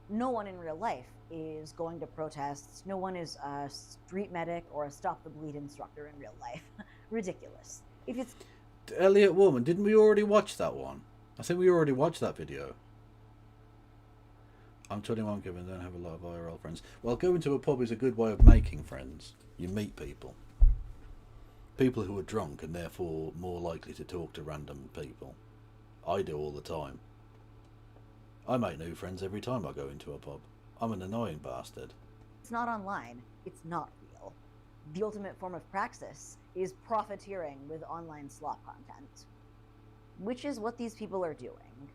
No one in real life is going to protests. No one is a street medic or a stop the bleed instructor in real life. Ridiculous. If it's Elliot Woolman, didn't we already watch that one? I think we already watched that video. I'm 21, given don't have a lot of IRL friends. Well, going to a pub is a good way of making friends. You meet people. People who are drunk and therefore more likely to talk to random people. I do all the time. I make new friends every time I go into a pub. I'm an annoying bastard. It's not online. It's not real. The ultimate form of praxis is profiteering with online slop content, which is what these people are doing.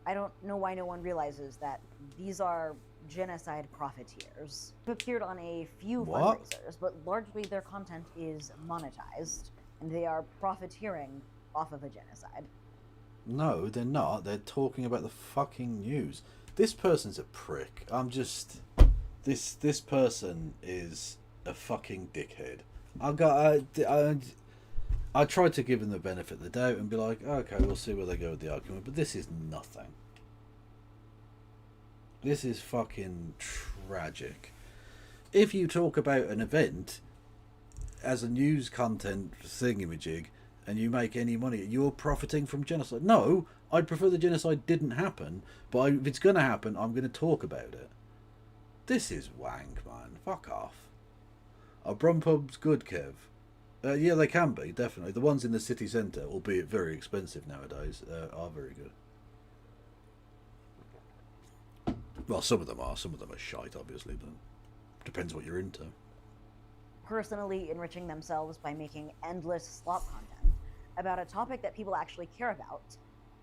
I don't know why no one realizes that these are genocide profiteers. They've appeared on a few fundraisers, but largely their content is monetized, and they are profiteering off of a genocide. No, they're not. They're talking about the fucking news. This person's a prick. I'm just... This person is a fucking dickhead. I tried to give him the benefit of the doubt and be like, okay, we'll see where they go with the argument, but this is nothing. This is fucking tragic. If you talk about an event as a news content thingamajig and you make any money, you're profiting from genocide. No, I'd prefer the genocide didn't happen, but if it's going to happen, I'm going to talk about it. This is wank, man. Fuck off. Are Brum pubs good, Kev? Yeah, they can be, definitely. The ones in the city centre, albeit very expensive nowadays, are very good. Well, some of them are. Some of them are shite, obviously, but depends what you're into. Personally enriching themselves by making endless slop content about a topic that people actually care about,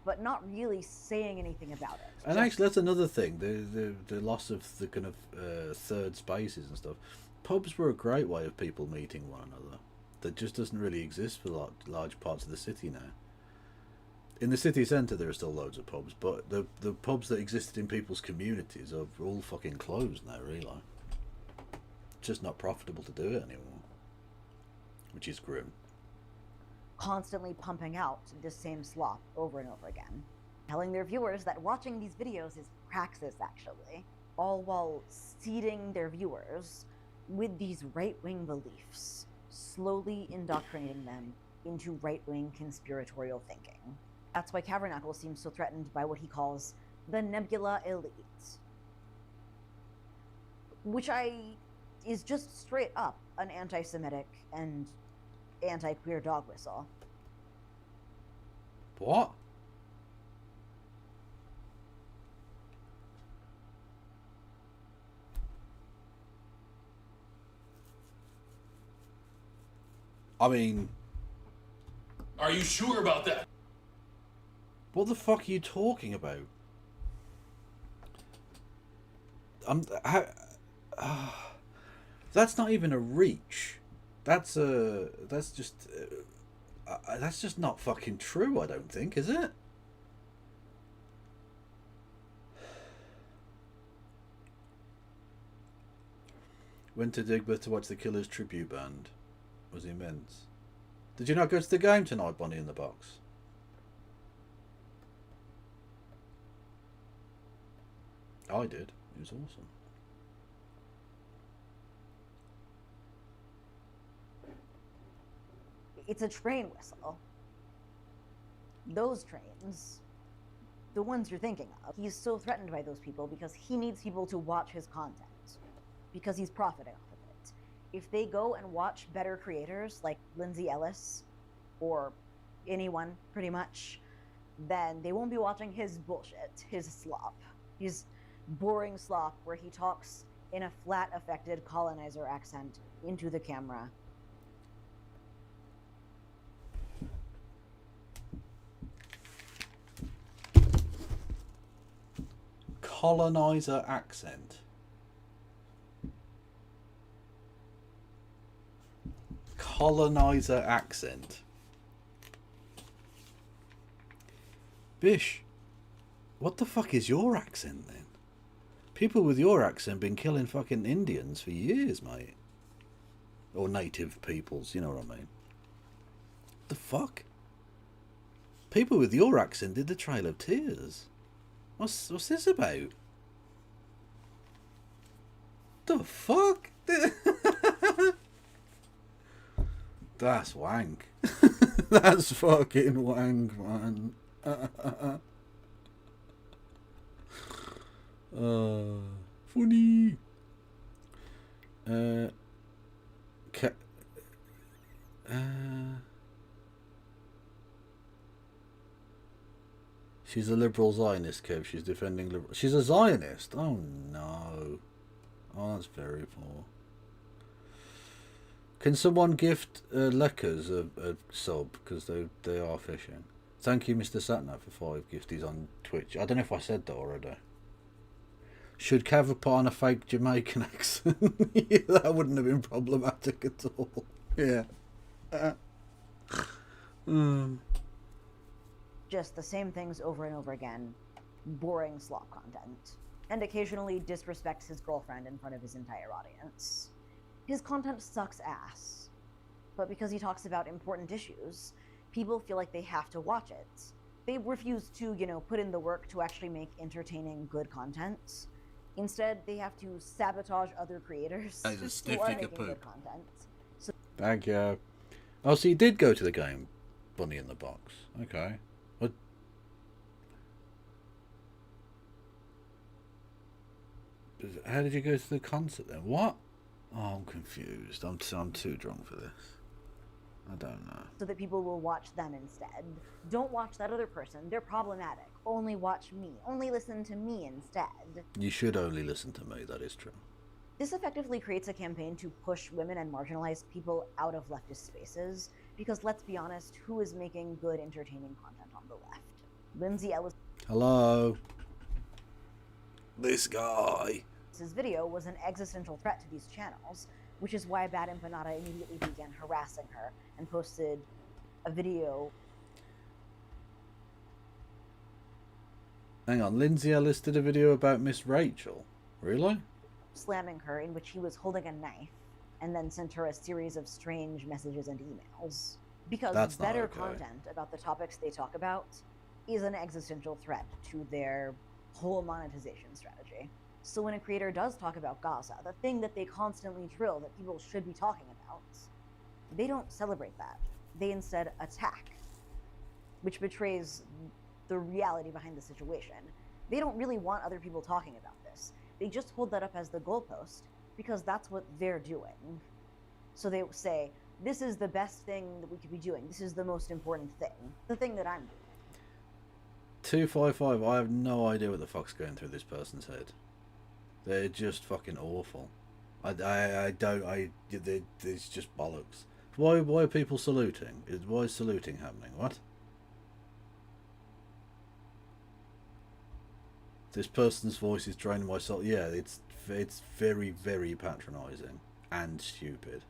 but not really saying anything about it. And actually, that's another thing, the loss of the kind of third spaces and stuff. Pubs were a great way of people meeting one another. That just doesn't really exist for large parts of the city now. In the city centre there are still loads of pubs, but the pubs that existed in people's communities are all fucking closed now, really. It's just not profitable to do it anymore. Which is grim. Constantly pumping out the same slop over and over again. Telling their viewers that watching these videos is praxis, actually. All while seeding their viewers with these right-wing beliefs. Slowly indoctrinating them into right-wing conspiratorial thinking. That's why Cavernacle seems so threatened by what he calls the Nebula Elite. Which is just straight up an anti-Semitic and anti-queer dog whistle. What? I mean... Are you sure about that? What the fuck are you talking about? That's not even a reach. That's just not fucking true, I don't think, is it? Went to Digbeth to watch the Killers tribute band. Was immense. Did you not go to the game tonight, Bonnie in the Box? I did. It was awesome. It's a train whistle. Those trains, the ones you're thinking of, he's so threatened by those people because he needs people to watch his content. Because he's profiting off of it. If they go and watch better creators like Lindsay Ellis, or anyone pretty much, then they won't be watching his bullshit, his slop. His boring slop where he talks in a flat, affected colonizer accent into the camera. Colonizer accent. Colonizer accent. Bish, what the fuck is your accent then? People with your accent been killing fucking Indians for years, mate. Or native peoples, you know what I mean. The fuck? People with your accent did the Trail of Tears. What's this about? the fuck? That's wank. That's fucking wank, man. Funny. She's a liberal Zionist, Kev. She's defending liberal. She's a Zionist. Oh no. Oh, that's very poor. Can someone gift Leckers a sub, because they are fishing? Thank you, Mr. Satnav, for 5 gifties on Twitch. I don't know if I said that already. Should Cav put on a fake Jamaican accent? Yeah, that wouldn't have been problematic at all. Yeah. Just the same things over and over again. Boring slop content. And occasionally disrespects his girlfriend in front of his entire audience. His content sucks ass. But because he talks about important issues, people feel like they have to watch it. They refuse to, put in the work to actually make entertaining, good content. Instead, they have to sabotage other creators who are making good content. So Thank you. Oh, so you did go to the game, Bunny in the Box. Okay. What? How did you go to the concert then? What? Oh, I'm confused. I'm too drunk for this. I don't know. So that people will watch them instead. Don't watch that other person. They're problematic. Only watch me. Only listen to me instead. You should only listen to me, that is true. This effectively creates a campaign to push women and marginalized people out of leftist spaces, because let's be honest, who is making good, entertaining content on the left? Lindsay Ellis' Hello? This guy. video was an existential threat to these channels, which is why Bad Empanada immediately began harassing her and posted a video. Hang on, Lindsay Ellis did a video about Miss Rachel. Really? Slamming her, in which he was holding a knife, and then sent her a series of strange messages and emails. Because That's not better okay. content about the topics they talk about is an existential threat to their whole monetization strategy. So when a creator does talk about Gaza, the thing that they constantly drill that people should be talking about, they don't celebrate that. They instead attack, which betrays the reality behind the situation. They don't really want other people talking about this. They just hold that up as the goalpost because that's what they're doing. So they say, this is the best thing that we could be doing. This is the most important thing. The thing that I'm doing. 255, I have no idea what the fuck's going through this person's head. They're just fucking awful. It's just bollocks. Why are people saluting? Why is saluting happening? What? This person's voice is draining my soul. Yeah, it's very, very patronising and stupid.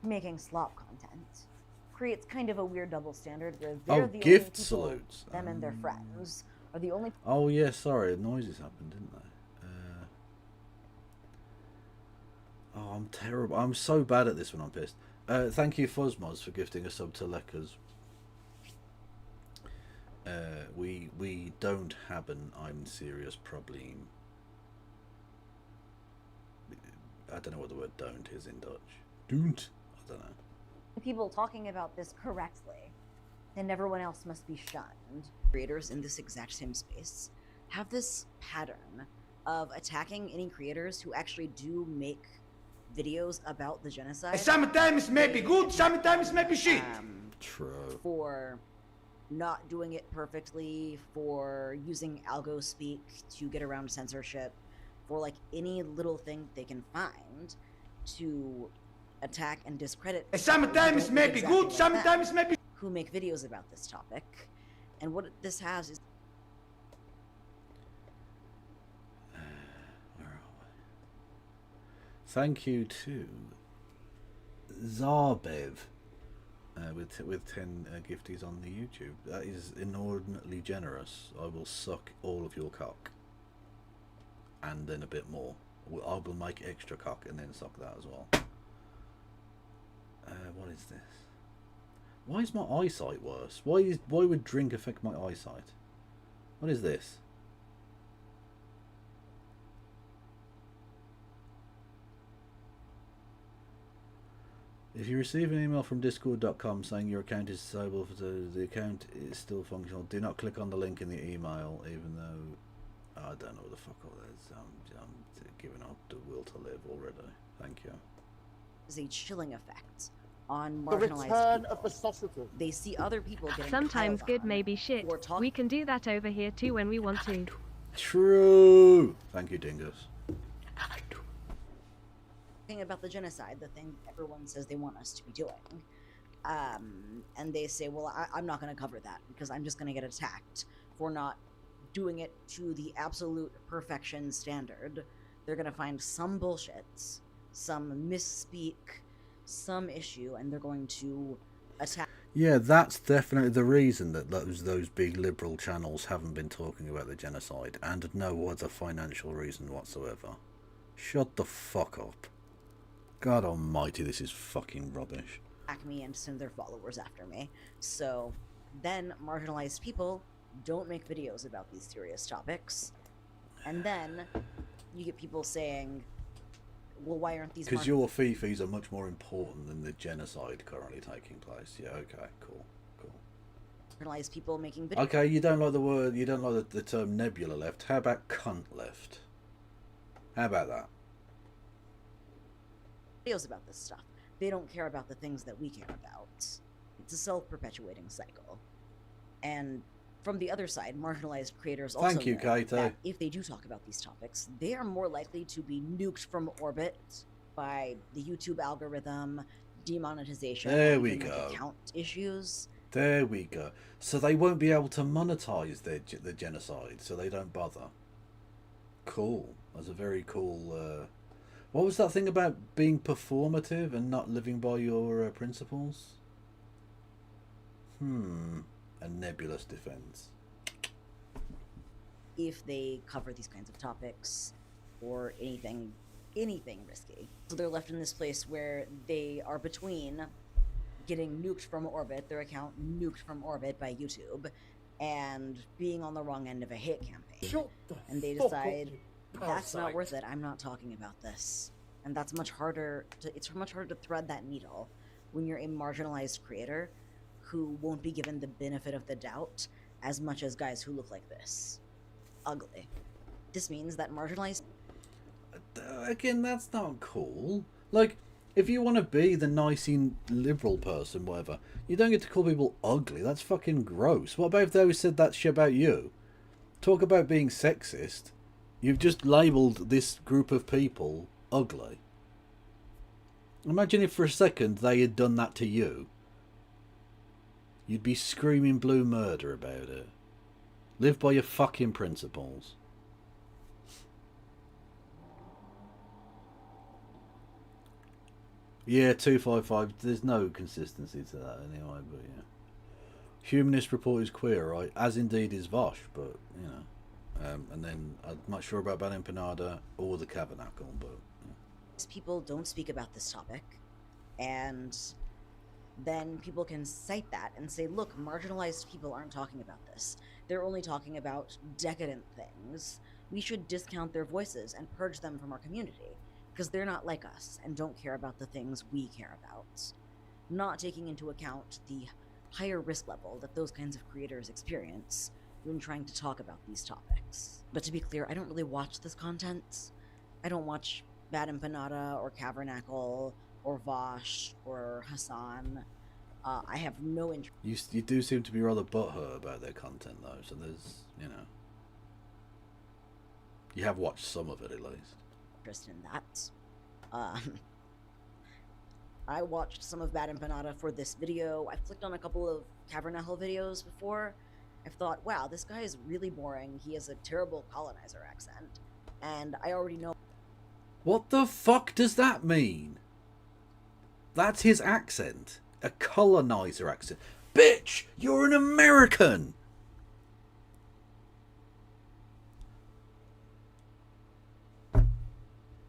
Making slop content creates kind of a weird double standard where they're the gift only people, salutes. them and their friends, are the only. Oh yeah, sorry, noises happened, didn't they? Oh, I'm terrible. I'm so bad at this when I'm pissed. Thank you, Fuzzmoz, for gifting a sub to Leckers. We don't have an I'm serious problem. I don't know what the word don't is in Dutch. Don't? I don't know. People talking about this correctly, then everyone else must be shunned. Creators in this exact same space have this pattern of attacking any creators who actually do make videos about the genocide. Sometimes may be good, sometimes may be shit. True. For not doing it perfectly, for using algo speak to get around censorship, for like any little thing they can find to attack and discredit. Sometimes may be good, sometimes may be. Who make videos about this topic, and what this has is. Thank you to Zarbev with 10 gifties on the YouTube. That is inordinately generous. I will suck all of your cock. And then a bit more. I will make extra cock and then suck that as well. What is this? Why is my eyesight worse? Why would drink affect my eyesight? What is this? If you receive an email from discord.com saying your account is disabled, the account is still functional, do not click on the link in the email, even though I don't know what the fuck all that is. I'm giving up the will to live already. Thank you. Is a chilling effect on The marginalized return people. of the sausages. They see other people getting Sometimes piled good on may be shit. or talk- We can do that over here too when we want to. True. Thank you, Dingus. talking about the genocide, the thing everyone says they want us to be doing. And they say, well, I'm not going to cover that because I'm just going to get attacked for not doing it to the absolute perfection standard. They're going to find some bullshit, some misspeak, some issue, and they're going to attack. Yeah, that's definitely the reason that those big liberal channels haven't been talking about the genocide, and no other financial reason whatsoever. Shut the fuck up. God almighty, this is fucking rubbish. Attack me and send their followers after me. So then marginalized people don't make videos about these serious topics. And then you get people saying, well, why aren't these... Because your fifis are much more important than the genocide currently taking place. Yeah, okay, cool. Marginalized people making videos... Okay, you don't like the word, you don't like the term nebula left. How about cunt left? How about that? Videos about this stuff. They don't care about the things that we care about. It's a self-perpetuating cycle. And from the other side, marginalized creators also Thank you, know Kaito. that if they do talk about these topics, they are more likely to be nuked from orbit by the YouTube algorithm, demonetization, There or we even, like, go. account issues. There we go. So they won't be able to monetize the genocide, so they don't bother. Cool. That's a very cool... What was that thing about being performative and not living by your principles? A nebulous defense. If they cover these kinds of topics or anything risky. So they're left in this place where they are between getting nuked from orbit, their account nuked from orbit by YouTube, and being on the wrong end of a hate campaign. And they decide, that's not worth it, I'm not talking about this. And that's much harder it's much harder to thread that needle when you're a marginalized creator who won't be given the benefit of the doubt as much as guys who look like this. Ugly. This means that marginalized... Again, that's not cool. Like, if you want to be the nicey liberal person, whatever, you don't get to call people ugly. That's fucking gross. What about if they always said that shit about you? Talk about being sexist. You've just labelled this group of people ugly. Imagine if for a second they had done that to you. You'd be screaming blue murder about it. Live by your fucking principles. Yeah, 255. There's no consistency to that anyway, but yeah. Humanist report is queer, right? As indeed is Vosh, but, you know. And then I'm not sure about Bad Empanada or the Tabernacle, but... Yeah. People don't speak about this topic, and then people can cite that and say, look, marginalized people aren't talking about this. They're only talking about decadent things. We should discount their voices and purge them from our community, because they're not like us and don't care about the things we care about. Not taking into account the higher risk level that those kinds of creators experience when trying to talk about these topics. But to be clear, I don't really watch this content. I don't watch Bad Empanada or Tabernacle or Vosh or Hassan. I have no interest. You do seem to be rather butthurt about their content, though, so there's, you know... You have watched some of it, at least. Interest in that. I watched some of Bad Empanada for this video. I've clicked on a couple of Tabernacle videos before. I've thought, wow, this guy is really boring. He has a terrible colonizer accent. And I already know... What the fuck does that mean? That's his accent. A colonizer accent. Bitch, you're an American!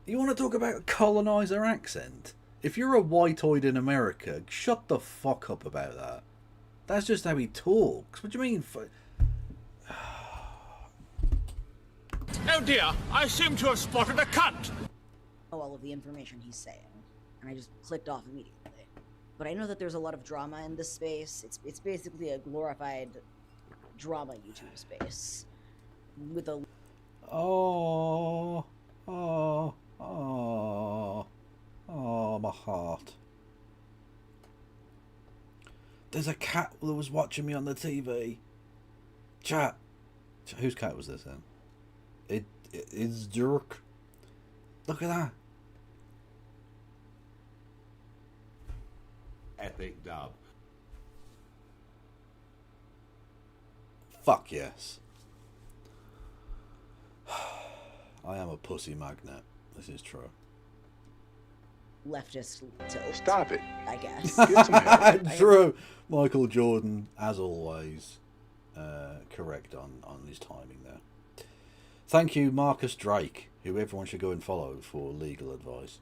You want to talk about a colonizer accent? If you're a white-oid in America, shut the fuck up about that. That's just how he talks. What do you mean? Oh dear, I seem to have spotted a cunt. All of the information he's saying, and I just clicked off immediately. but I know that there's a lot of drama in this space. It's basically a glorified drama YouTube space with a Oh, my heart. There's a cat that was watching me on the TV. Chat. Whose cat was this then? It's Jerk. Look at that. Epic dub. Fuck yes. I am a pussy magnet. This is true. leftist tilt. Stop it. I guess. Get some help. True. Michael Jordan, as always, correct on his timing there. Thank you, Marcus Drake, who everyone should go and follow for legal advice.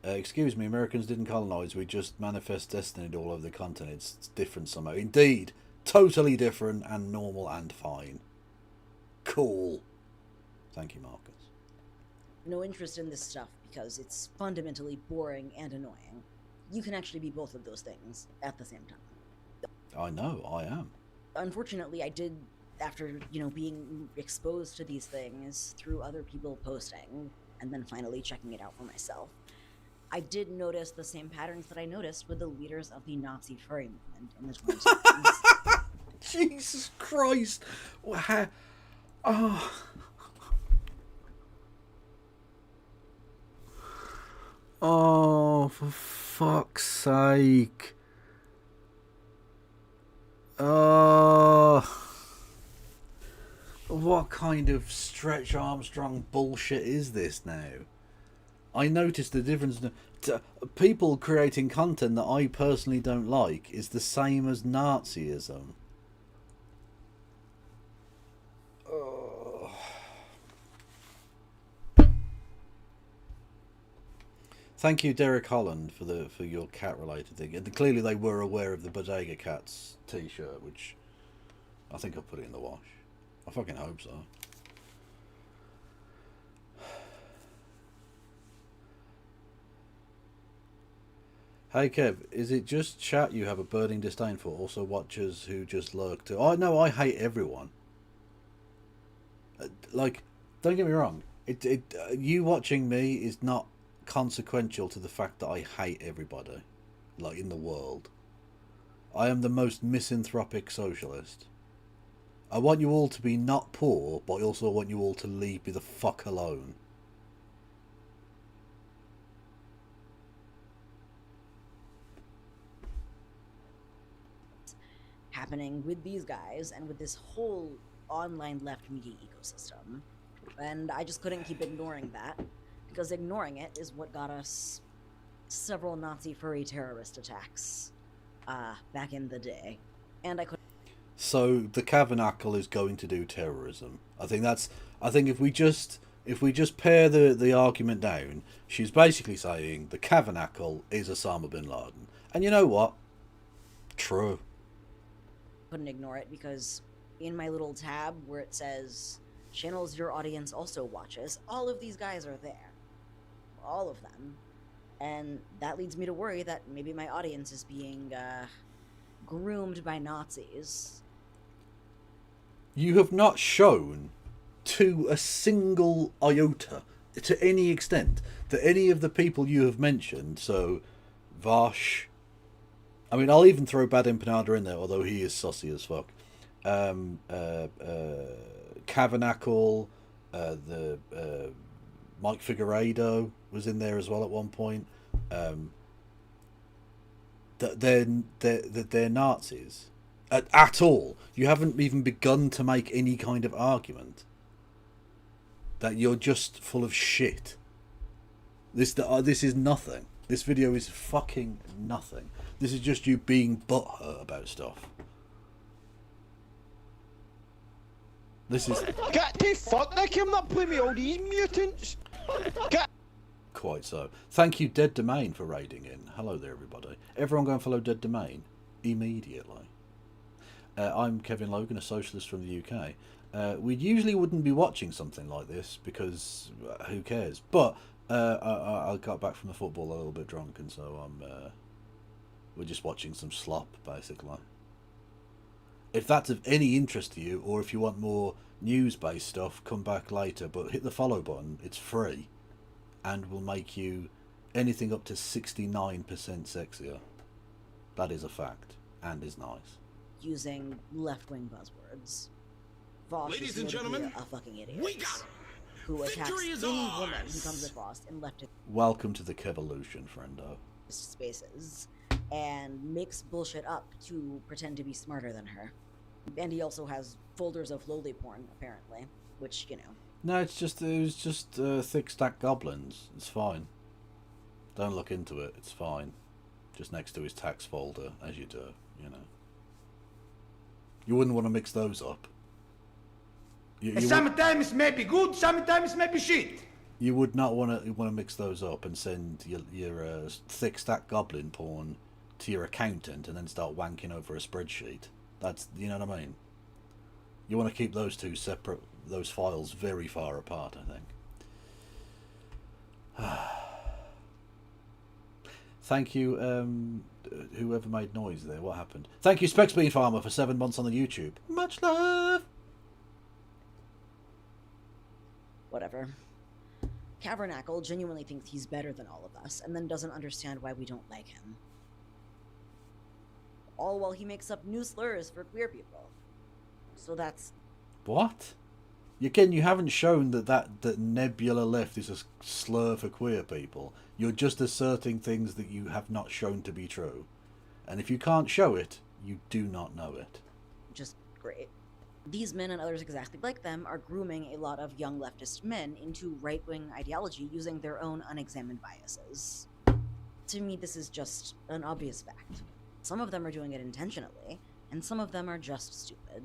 Excuse me, Americans didn't colonize. We just manifest destiny all over the continent. It's different somehow. Indeed. Totally different and normal and fine. Cool. Thank you, Marcus. No interest in this stuff because it's fundamentally boring and annoying. You can actually be both of those things at the same time. I know, I am. Unfortunately, I did, after, being exposed to these things through other people posting, and then finally checking it out for myself, I did notice the same patterns that I noticed with the leaders of the Nazi furry movement in the 2010s. Jesus Christ! Oh. Oh, for fuck's sake. What kind of Stretch Armstrong bullshit is this now? I noticed the difference. People creating content that I personally don't like is the same as Nazism. Thank you, Derek Holland, for your cat-related thing. And clearly they were aware of the Bodega Cats t-shirt, which I think I'll put it in the wash. I fucking hope so. Hey Kev, is it just chat you have a burning disdain for? Also watchers who just lurk too? Oh no, I hate everyone. Like, don't get me wrong. You watching me is not consequential to the fact that I hate everybody, like, in the world. I am the most misanthropic socialist. I want you all to be not poor, but I also want you all to leave me the fuck alone. Happening with these guys and with this whole online left media ecosystem, and I just couldn't keep ignoring that, because ignoring it is what got us several Nazi furry terrorist attacks back in the day, and I couldn't. So the Tabernacle is going to do terrorism. I think if we just pare the argument down, she's basically saying the Tabernacle is Osama bin Laden, and you know what? True. Couldn't ignore it because in my little tab where it says channels your audience also watches, all of these guys are there. All of them. And that leads me to worry that maybe my audience is being groomed by Nazis. You have not shown to a single iota, to any extent, that any of the people you have mentioned, so Vosh, I mean, I'll even throw Bad Empanada in there, although he is saucy as fuck. Tabernacle, Mike Figueiredo was in there as well at one point. They're Nazis at all. You haven't even begun to make any kind of argument. That you're just full of shit. This is nothing. This video is fucking nothing. This is just you being butthurt about stuff. This is... Get the fuck, Nick, I'm not playing with all these mutants! Quite so. Thank you, Dead Domain, for raiding in. Hello there, everybody. Everyone go and follow Dead Domain immediately. I'm Kevin Logan, a socialist from the UK. We usually wouldn't be watching something like this because who cares? But I got back from the football a little bit drunk, and so We're just watching some slop, basically. If that's of any interest to you, or if you want more news-based stuff, come back later. But hit the follow button. It's free, and will make you anything up to 69% sexier. That is a fact, and is nice. Using left-wing buzzwords. Voss Ladies is and going to be gentlemen, a fucking idiot. we got him. Who attacks Victory is any woman ours. who comes across in leftist Welcome to the Kevolution, friendo. spaces and makes bullshit up to pretend to be smarter than her. And he also has folders of lowly porn, apparently, which, you know. No, it was just thick stack goblins. It's fine. Don't look into it. It's fine. Just next to his tax folder, as you do. You know. You wouldn't want to mix those up. Sometimes may be good, sometimes may be shit. You would not want to mix those up and send your thick stack goblin porn to your accountant and then start wanking over a spreadsheet. That's, you know what I mean. You want to keep those two separate, those files very far apart, I think. Thank you, whoever made noise there. What happened? Thank you, Spexbean Farmer, for 7 months on the YouTube. Much love. Whatever. Cavernacle genuinely thinks he's better than all of us, and then doesn't understand why we don't like him. All while he makes up new slurs for queer people. So that's... What? Again, you haven't shown that Nebula Left is a slur for queer people. You're just asserting things that you have not shown to be true. And if you can't show it, you do not know it. just great. These men and others exactly like them are grooming a lot of young leftist men into right-wing ideology using their own unexamined biases. To me, this is just an obvious fact. Some of them are doing it intentionally, and some of them are just stupid.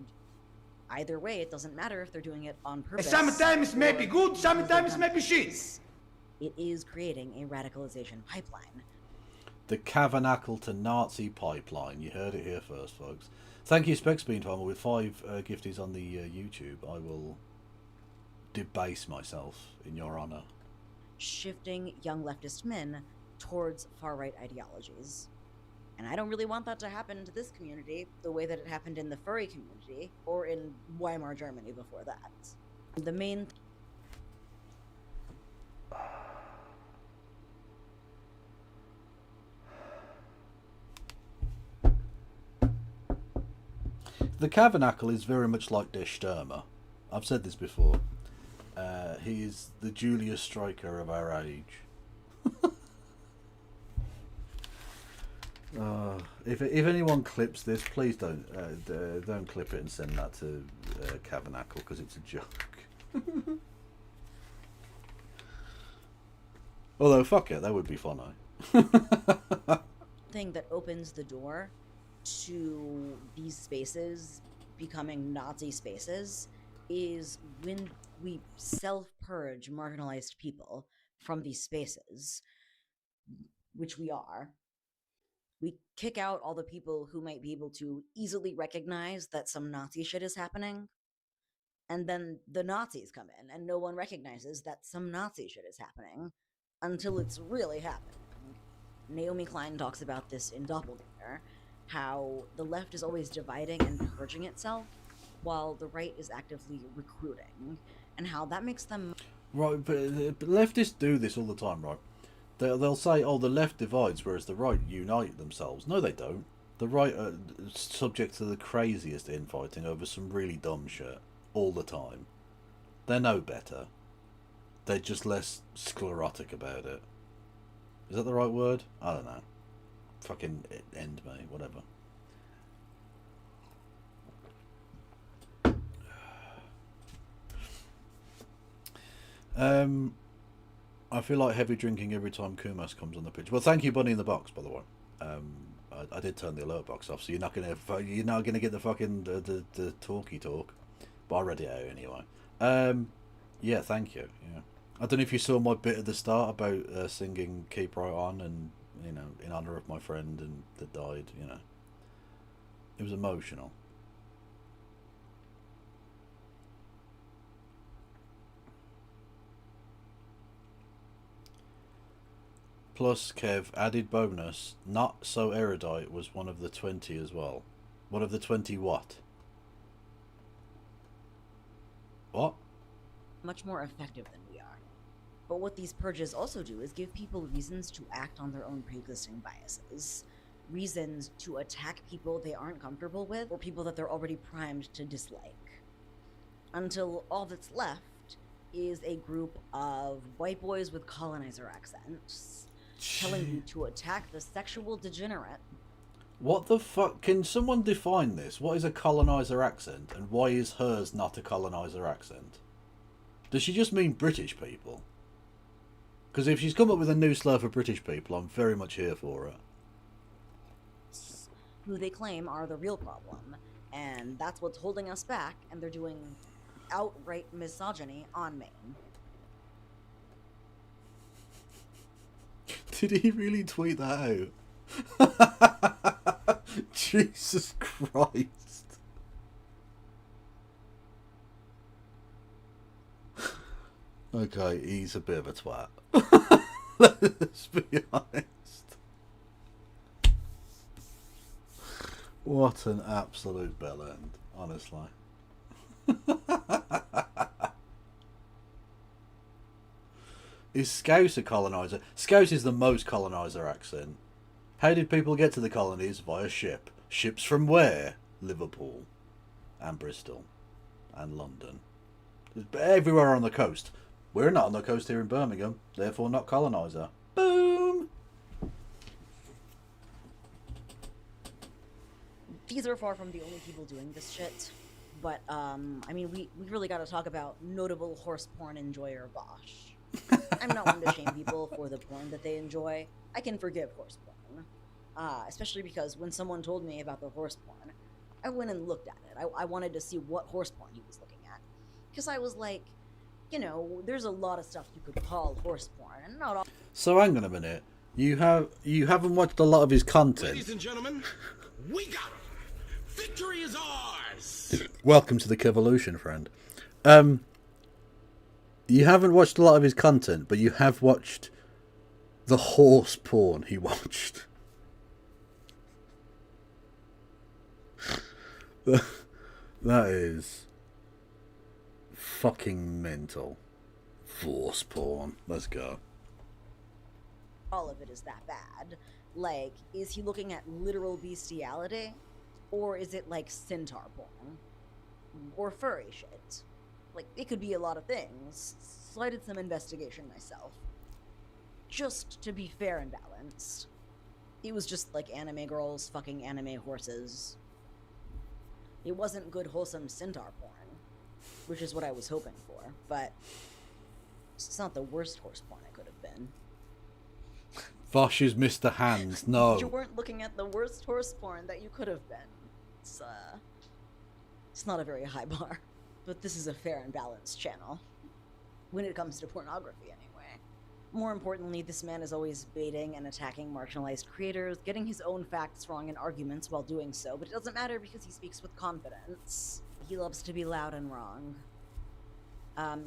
Either way, it doesn't matter if they're doing it on purpose. Sometimes may be good, sometimes may be shit. It is creating a radicalization pipeline. The Cavernacle to Nazi pipeline. You heard it here first, folks. Thank you, Spexbean Farmer, with 5 gifties on the YouTube. I will debase myself in your honour. Shifting young leftist men towards far-right ideologies. And I don't really want that to happen to this community the way that it happened in the furry community, or in Weimar Germany before that. The main... The Cavernacle is very much like Der Stürmer. I've said this before. He is the Julius Streicher of our age. If anyone clips this, please don't clip it and send that to Cavernacle, because it's a joke. Although, fuck it, that would be funny. thing that opens the door to these spaces becoming Nazi spaces is when we self-purge marginalized people from these spaces, which we are. We kick out all the people who might be able to easily recognize that some Nazi shit is happening, and then the Nazis come in and no one recognizes that some Nazi shit is happening until it's really happening. Naomi Klein talks about this in Doppelganger, how the left is always dividing and purging itself, while the right is actively recruiting, and how that makes them... Right, but leftists do this all the time, right? They'll say, oh, the left divides, whereas the right unite themselves. No, they don't. The right are subject to the craziest infighting over some really dumb shit all the time. They're no better. They're just less sclerotic about it. Is that the right word? I don't know. Fucking end me, whatever. I feel like heavy drinking every time Kumas comes on the pitch. Well, thank you, Bunny in the Box, by the way. I did turn the alert box off, so you're not gonna get the fucking the talky talk. But I read it out anyway. Yeah, thank you. Yeah, I don't know if you saw my bit at the start about singing "Keep Right On" and in honor of my friend and that died. It was emotional. Plus, Kev, added bonus, not so erudite was one of the 20 as well. One of the 20 what? What? Much more effective than we are. But what these purges also do is give people reasons to act on their own pre-existing biases. Reasons to attack people they aren't comfortable with, or people that they're already primed to dislike. Until all that's left is a group of white boys with colonizer accents, telling you to attack the sexual degenerate. What the fuck? Can someone define this? What is a colonizer accent, and why is hers not a colonizer accent? Does she just mean British people? Because if she's come up with a new slur for British people, I'm very much here for it. Who they claim are the real problem, and that's what's holding us back, and they're doing outright misogyny on Maine. Did he really tweet that out? Jesus Christ. Okay, he's a bit of a twat. Let's be honest. What an absolute bellend, honestly. Is Scouse a colonizer? Scouse is the most colonizer accent. How did people get to the colonies? Via ship. Ships from where? Liverpool. And Bristol. And London. Everywhere on the coast. We're not on the coast here in Birmingham, therefore not colonizer. Boom! These are far from the only people doing this shit. But, I mean, we really gotta talk about notable horse porn enjoyer Bosch. I'm not one to shame people for the porn that they enjoy. I can forgive horse porn. Especially because when someone told me about the horse porn, I went and looked at it. I wanted to see what horse porn he was looking at. Because I was like, you know, there's a lot of stuff you could call horse porn, and not all. So hang on a minute. You haven't watched a lot of his content. Ladies and gentlemen, we got him. Victory is ours. Welcome to the Kevolution, friend. You haven't watched a lot of his content, but you have watched the horse porn he watched. That is fucking mental. Horse porn. Let's go. All of it is that bad. Like, is he looking at literal bestiality? Or is it like centaur porn? Or furry shit? Like, it could be a lot of things. So I did some investigation myself. Just to be fair and balanced. It was just like anime girls fucking anime horses. It wasn't good, wholesome centaur porn. Which is what I was hoping for. But it's not the worst horse porn it could have been. Vosh is Mr. Hands. No. You weren't looking at the worst horse porn that you could have been. It's not a very high bar. But this is a fair and balanced channel. When it comes to pornography, anyway. More importantly, this man is always baiting and attacking marginalized creators, getting his own facts wrong in arguments while doing so, but it doesn't matter because he speaks with confidence. He loves to be loud and wrong.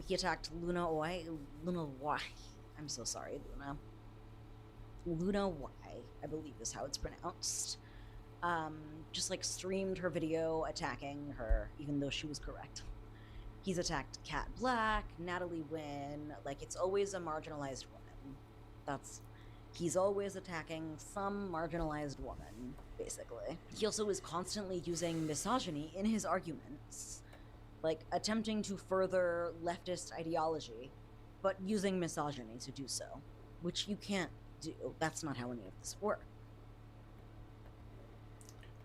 He attacked Luna Y. I'm so sorry, Luna. Luna Y, I believe is how it's pronounced. Just like streamed her video attacking her, even though she was correct. He's attacked Cat Black, Natalie Wynn, like it's always a marginalized woman. He's always attacking some marginalized woman, basically. He also is constantly using misogyny in his arguments, like attempting to further leftist ideology, but using misogyny to do so, which you can't do. That's not how any of this works.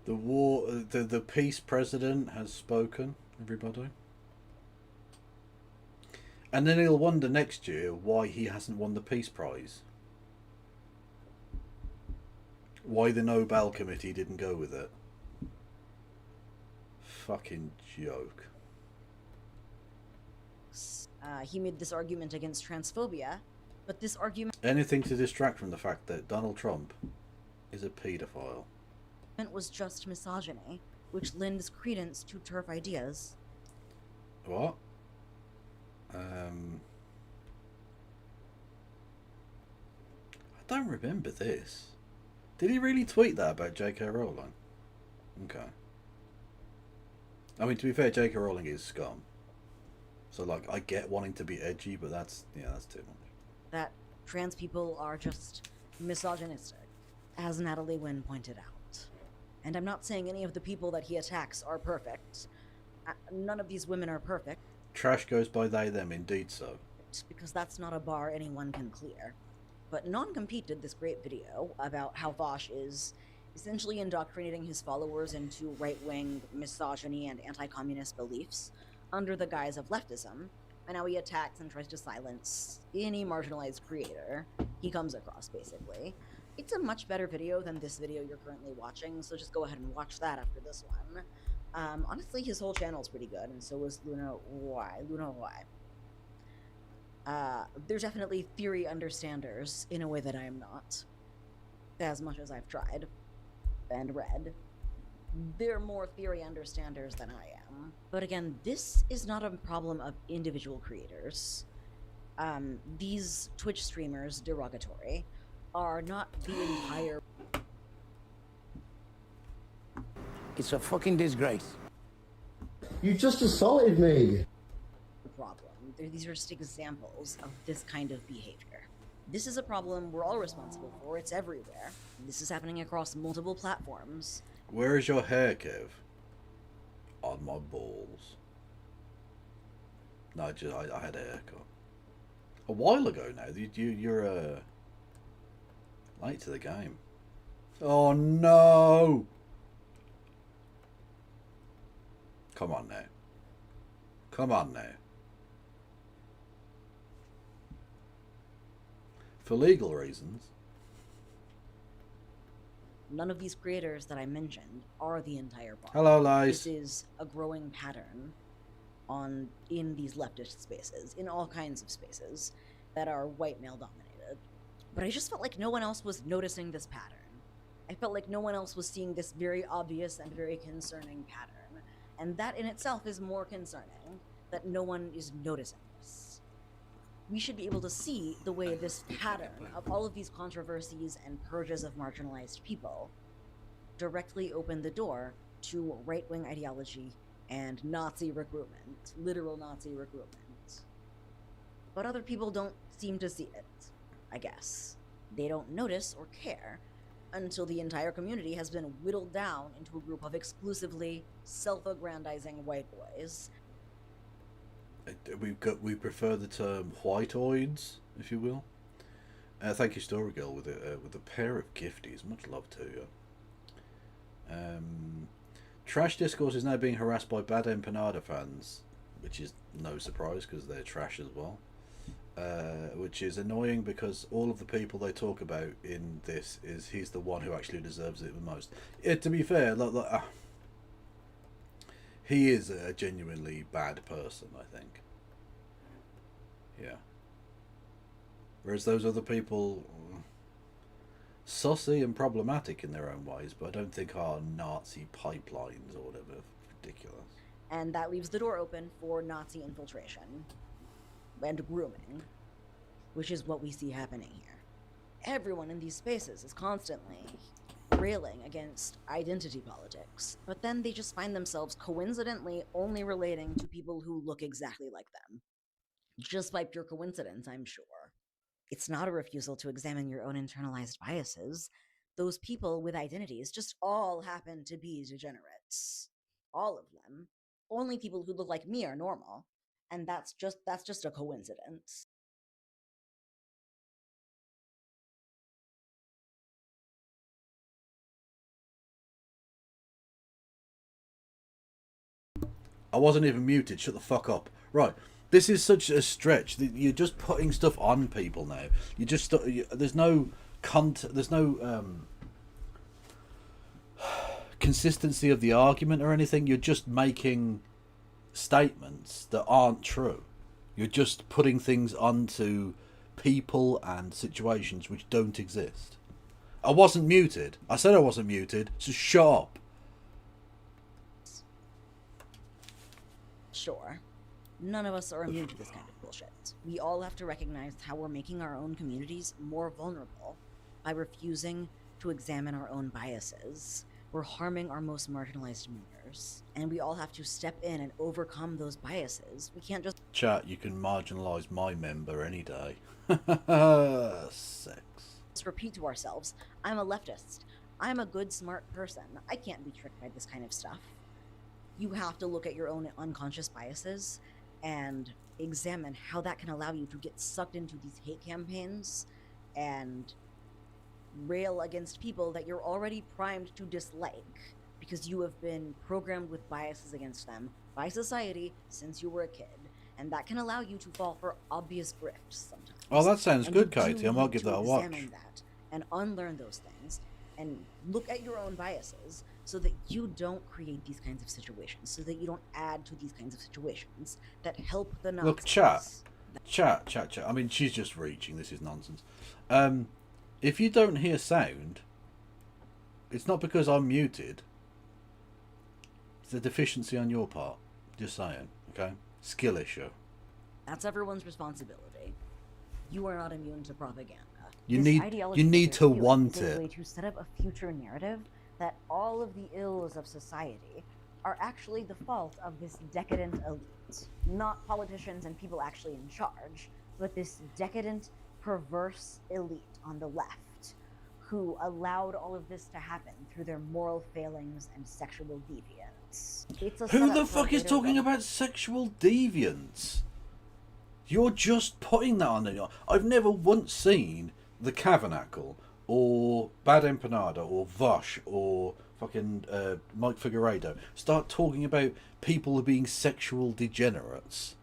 The peace president has spoken, everybody. And then he'll wonder next year why he hasn't won the Peace Prize. Why the Nobel Committee didn't go with it. Fucking joke. He made this argument against transphobia, but this argument Anything to distract from the fact that Donald Trump is a paedophile. was just misogyny, which lends credence to TERF ideas. What? I I don't remember this. Did he really tweet that about J.K. Rowling? Okay. I mean, to be fair, J.K. Rowling is scum. So, like, I get wanting to be edgy, but that's too much. That trans people are just misogynistic, as Natalie Wynn pointed out. And I'm not saying any of the people that he attacks are perfect. None of these women are perfect. Trash goes by they, them, indeed so. Because that's not a bar anyone can clear. But Non-Compete did this great video about how Vosh is essentially indoctrinating his followers into right-wing misogyny and anti-communist beliefs under the guise of leftism, and how he attacks and tries to silence any marginalized creator he comes across, basically. It's a much better video than this video you're currently watching, so just go ahead and watch that after this one. Honestly, his whole channel's pretty good, and so is Luna Y. They're definitely theory understanders in a way that I am not. As much as I've tried and read, they're more theory understanders than I am. But again, this is not a problem of individual creators. These Twitch streamers, derogatory, are not the entire... It's a fucking disgrace. You just assaulted me. problem. These are just examples of this kind of behavior. This is a problem we're all responsible for. It's everywhere. This is happening across multiple platforms. Where is your hair, Kev? On my balls. No, I had a haircut. A while ago now. You're late to the game. Oh no! Come on now. Come on now. For legal reasons. None of these creators that I mentioned are the entire problem. Hello, Lice. This is a growing pattern in these leftist spaces, in all kinds of spaces that are white male dominated. But I just felt like no one else was noticing this pattern. I felt like no one else was seeing this very obvious and very concerning pattern. And that in itself is more concerning, that no one is noticing this. We should be able to see the way this pattern of all of these controversies and purges of marginalized people directly open the door to right-wing ideology and Nazi recruitment, literal Nazi recruitment. But other people don't seem to see it, I guess. They don't notice or care until the entire community has been whittled down into a group of exclusively self-aggrandizing white boys. We prefer the term whiteoids, if you will. Thank you, Story Girl, with a pair of gifties. Much love to you. Trash Discourse is now being harassed by Bad Empanada fans, which is no surprise because they're trash as well. Which is annoying because all of the people they talk about in this is he's the one who actually deserves it the most. To be fair, he is a genuinely bad person, I think. Yeah. Whereas those other people, saucy and problematic in their own ways, but I don't think are Nazi pipelines or whatever. Ridiculous. And that leaves the door open for Nazi infiltration and grooming, which is what we see happening here. Everyone in these spaces is constantly railing against identity politics, but then they just find themselves coincidentally only relating to people who look exactly like them. Just by pure coincidence, I'm sure. It's not a refusal to examine your own internalized biases. Those people with identities just all happen to be degenerates. All of them. Only people who look like me are normal. And that's just a coincidence. I wasn't even muted. Shut the fuck up. Right. This is such a stretch. You're just putting stuff on people now. You just there's no consistency of the argument or anything. You're just making statements that aren't true. You're just putting things onto people and situations which don't exist. I wasn't muted. I said I wasn't muted, so shut up. Sure. None of us are immune to this kind of bullshit. We all have to recognize how we're making our own communities more vulnerable By refusing to examine our own biases, we're harming our most marginalized members. And we all have to step in and overcome those biases. We can't just... Chat, you can marginalise my member any day. Sex. Let's repeat to ourselves, I'm a leftist. I'm a good, smart person. I can't be tricked by this kind of stuff. You have to look at your own unconscious biases and examine how that can allow you to get sucked into these hate campaigns and rail against people that you're already primed to dislike because you have been programmed with biases against them by society since you were a kid. And that can allow you to fall for obvious grifts sometimes. Oh, that sounds And good, you do Katie. I might need give to that a watch. examine that and unlearn those things and look at your own biases so that you don't create these kinds of situations, so that you don't add to these kinds of situations that help the Nazis. Look, chat. I mean, she's just reaching. This is nonsense. If you don't hear sound, it's not because I'm muted. It's a deficiency on your part. Just saying, okay? Skill issue. That's everyone's responsibility. You are not immune to propaganda. You This need ideology to that you're want feeling is a way it. to set up a future narrative that all of the ills of society are actually the fault of this decadent elite. Not politicians and people actually in charge, but this decadent, perverse elite on the left who allowed all of this to happen through their moral failings and sexual deviance. It's a Who setup the for a fuck is greater talking about sexual deviance? You're just putting that on there. I've never once seen the Tabernacle or Bad Empanada or Vosh or fucking Mike Figueredo start talking about people being sexual degenerates.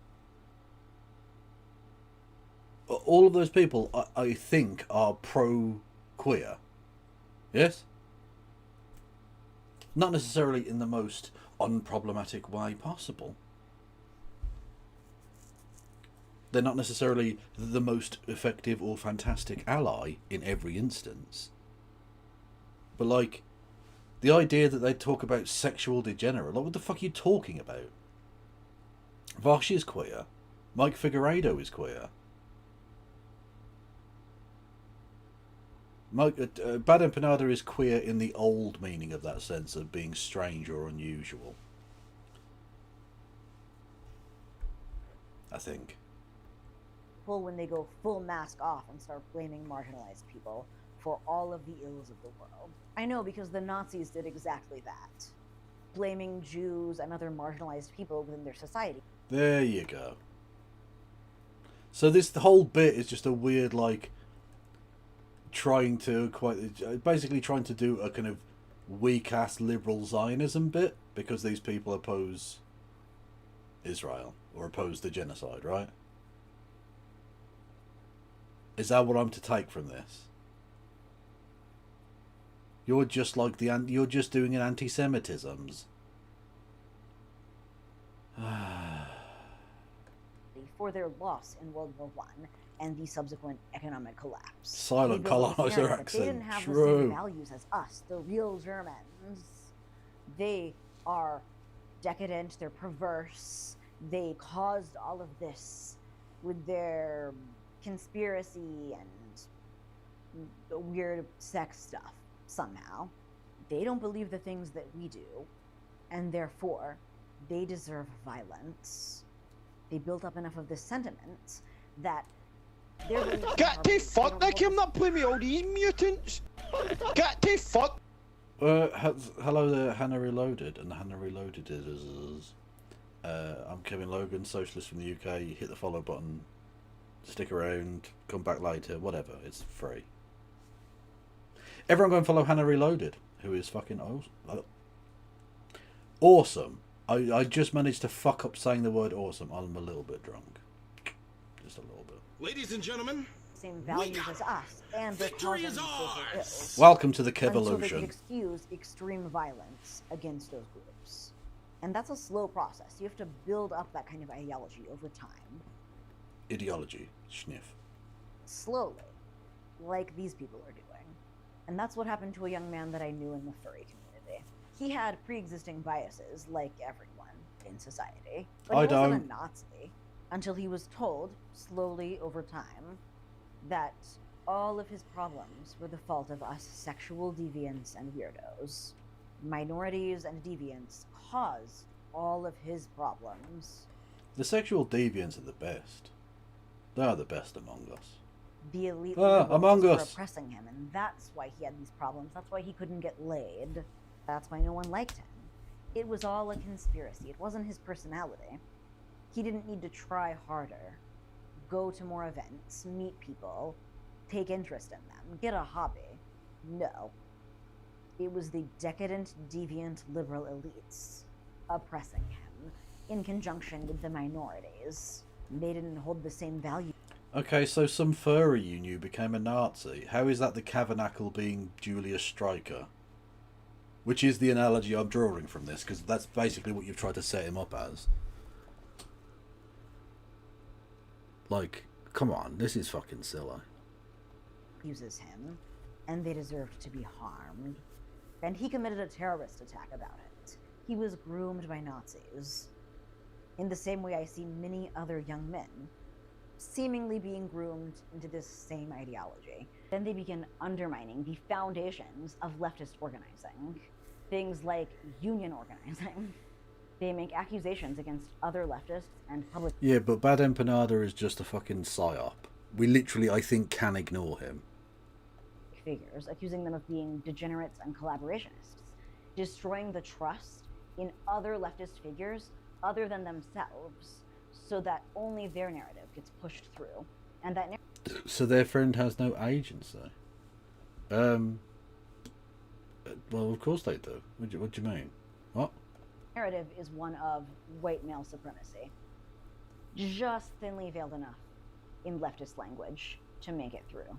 All of those people, I think, are pro-queer. Yes? Not necessarily in the most unproblematic way possible. They're not necessarily the most effective or fantastic ally in every instance. But, like, the idea that they talk about sexual degenerate, like, what the fuck are you talking about? Vosh is queer. Mike Figueredo is queer. Bad Empanada is queer in the old meaning of that sense of being strange or unusual. I think. When they go full mask off and start blaming marginalized people for all of the ills of the world. I know, because the Nazis did exactly that. Blaming Jews and other marginalized people within their society. There you go. So the whole bit is just a weird, like, basically trying to do a kind of weak-ass liberal Zionism bit, because these people oppose Israel, or oppose the genocide, right? Is that what I'm to take from this? You're just like you're just doing an anti-Semitisms. For their loss in World War I and the subsequent economic collapse. Silent They built a colonizer narrative that accent. They didn't have the True. same values as us, the real Germans. They are decadent, they're perverse, they caused all of this with their conspiracy and weird sex stuff somehow. They don't believe the things that we do, and therefore they deserve violence. They built up enough of this sentiment that they're Get to fuck, Nick, I'm not playing with all these mutants. Get to fuck. Hello there, Hannah Reloaded, and Hannah Reloaded is I'm Kevin Logan, socialist from the UK. Hit the follow button, stick around, come back later, whatever. It's free. Everyone go and follow Hannah Reloaded, who is fucking awesome. I just managed to fuck up saying the word awesome. I'm a little bit drunk, just a little bit. Ladies and gentlemen, same values as us, and they're victory causing is social ours. ills. Welcome to the Until they Kevolution. can excuse extreme violence against those groups. And that's a slow process. You have to build up that kind of ideology over time. Ideology, sniff. Slowly. Like these people are doing. And that's what happened to a young man that I knew in the furry community. He had pre-existing biases, like everyone in society. But I he wasn't don't. a Nazi. Until he was told, slowly over time, that all of his problems were the fault of us sexual deviants and weirdos. Minorities and deviants caused all of his problems. The sexual deviants are the best. They are the best among us. The elite Among were Us. oppressing him, and that's why he had these problems. That's why he couldn't get laid. That's why no one liked him. It was all a conspiracy. It wasn't his personality. He didn't need to try harder. Go to more events, meet people, take interest in them, get a hobby. No. It was the decadent, deviant, liberal elites oppressing him in conjunction with the minorities. They didn't hold the same value. Okay, so some furry you knew became a Nazi. How is that the Tabernacle being Julius Streicher? Which is the analogy I'm drawing from this, because that's basically what you've tried to set him up as. Like, come on, this is fucking silly. Uses him, and they deserved to be harmed. And he committed a terrorist attack about it. He was groomed by Nazis. In the same way I see many other young men seemingly being groomed into this same ideology. Then they begin undermining the foundations of leftist organizing. Things like union organizing. They make accusations against other leftists and public... Yeah, but Bad Empanada is just a fucking psyop. We literally, I think, can ignore him. Figures, accusing them of being degenerates and collaborationists, destroying the trust in other leftist figures other than themselves, so that only their narrative gets pushed through, and that So their friend has no agency. Well, of course they do. What do you mean? What? narrative is one of white male supremacy, just thinly veiled enough in leftist language to make it through.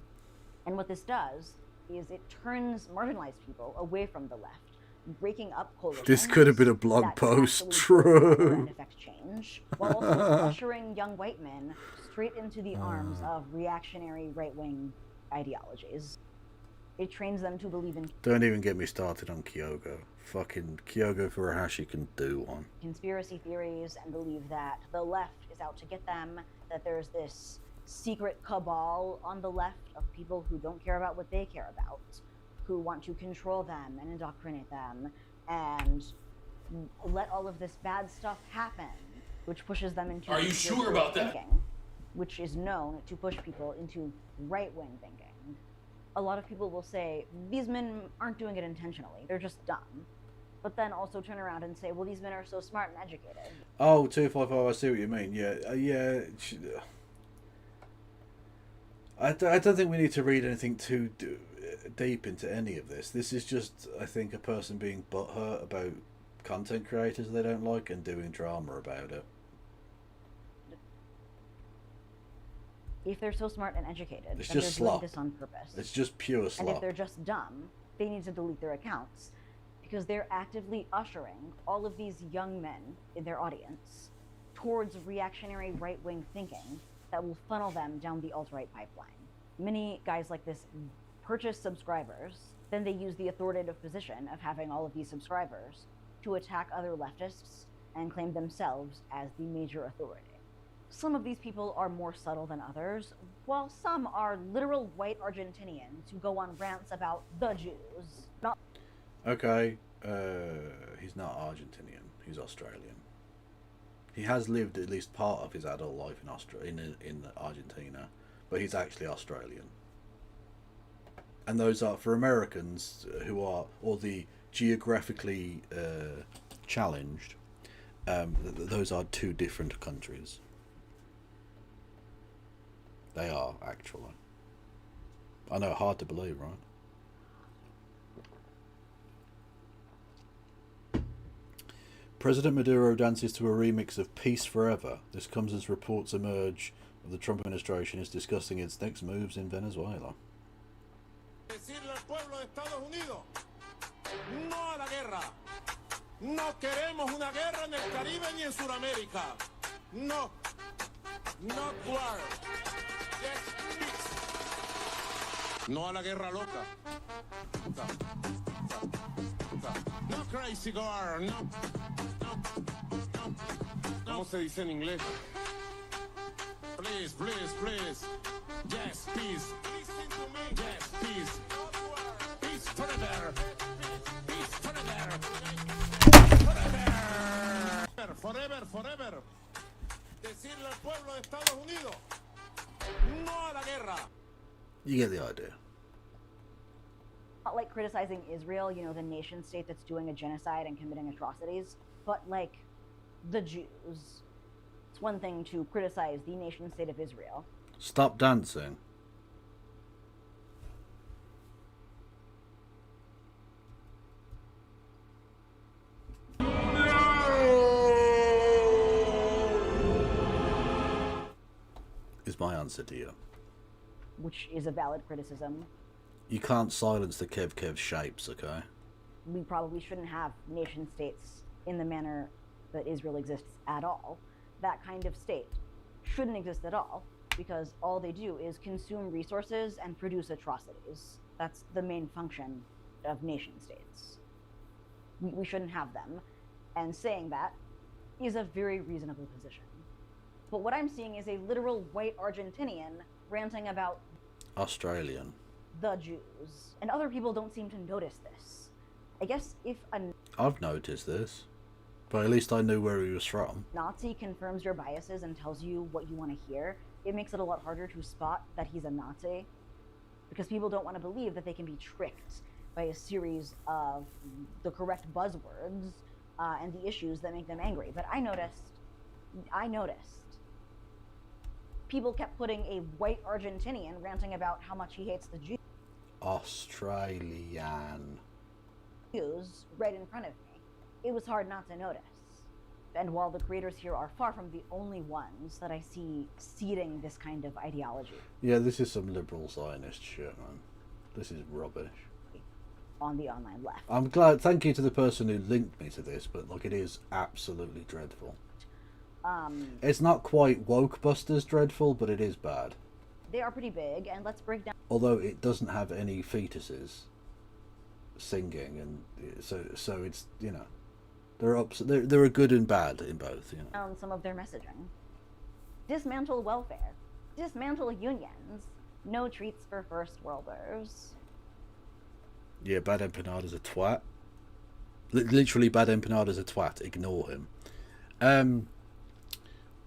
And what this does is it turns marginalized people away from the left, breaking up coalitions. This could have been a blog that post. actually True. and affect change, while also ushering young white men straight into the arms of reactionary right-wing ideologies. It trains them to believe in Don't even get me started on Kyogo. Fucking Kyogo Furuhashi can do one. conspiracy theories and believe that the left is out to get them, that there's this secret cabal on the left of people who don't care about what they care about, who want to control them and indoctrinate them and let all of this bad stuff happen, which pushes them into Are you sure about that? thinking, which is known to push people into right-wing thinking. A lot of people will say, these men aren't doing it intentionally, they're just dumb. But then also turn around and say, well, these men are so smart and educated. Oh, 255, I see what you mean. Yeah, I don't think we need to read anything too deep into any of this. This is just, I think, a person being butthurt about content creators they don't like and doing drama about it. If they're so smart and educated, It's then just they're doing slop. this on purpose. It's just pure And if slop. they're just dumb, they need to delete their accounts because they're actively ushering all of these young men in their audience towards reactionary right-wing thinking that will funnel them down the alt-right pipeline. Many guys like this purchase subscribers, then they use the authoritative position of having all of these subscribers to attack other leftists and claim themselves as the major authority. Some of these people are more subtle than others, while some are literal white Argentinians who go on rants about the Jews. Not Okay, he's not Argentinian. He's Australian. He has lived at least part of his adult life in Argentina, but he's actually Australian. And those are, for Americans who are, or the geographically challenged, those are two different countries. They are, actually. I know, hard to believe, right? President Maduro dances to a remix of Peace Forever. This comes as reports emerge of the Trump administration is discussing its next moves in Venezuela. Decirle al pueblo de Estados Unidos, no a la guerra. No queremos una guerra en el Caribe ni en Sudamérica. No. Not war. Yes, peace. No a la guerra loca. No crazy war. No. ¿Cómo se dice en inglés? Please, please, please. Yes, peace. Listen to Yes, peace. Peace forever. Peace forever. Forever. Forever, forever. Decirle al pueblo de Estados Unidos, no a la guerra. You get the idea. Not like criticizing Israel, you know, the nation state that's doing a genocide and committing atrocities, but like the Jews. It's one thing to criticize the nation state of Israel. Stop dancing. Is my answer to you. Which is a valid criticism. You can't silence the Kev shapes, okay? We probably shouldn't have nation states in the manner that Israel exists at all. That kind of state shouldn't exist at all, because all they do is consume resources and produce atrocities. That's the main function of nation states. We shouldn't have them, and saying that is a very reasonable position. But what I'm seeing is a literal white Argentinian ranting about Australian. the Jews, and other people don't seem to notice this. I guess if a I've noticed this, but at least I knew where he was from. Nazi confirms your biases and tells you what you want to hear, it makes it a lot harder to spot that he's a Nazi, because people don't want to believe that they can be tricked by a series of the correct buzzwords and the issues that make them angry. But I noticed people kept putting a white Argentinian ranting about how much he hates the Australian. Jews right in front of me. It was hard not to notice. And while the creators here are far from the only ones that I see seeding this kind of ideology. Yeah, this is some liberal Zionist shit, man. This is rubbish. On the online left. I'm glad, thank you to the person who linked me to this, but like, it is absolutely dreadful. It's not quite woke busters dreadful, but it is bad. They are pretty big, and let's break down. Although it doesn't have any fetuses singing, and so it's, you know, there are good and bad in both, you know. Down some of their messaging. Dismantle welfare. Dismantle unions. No treats for first worlders. Yeah, Bad Empanada's a twat. Literally, Bad Empanada's a twat. Ignore him.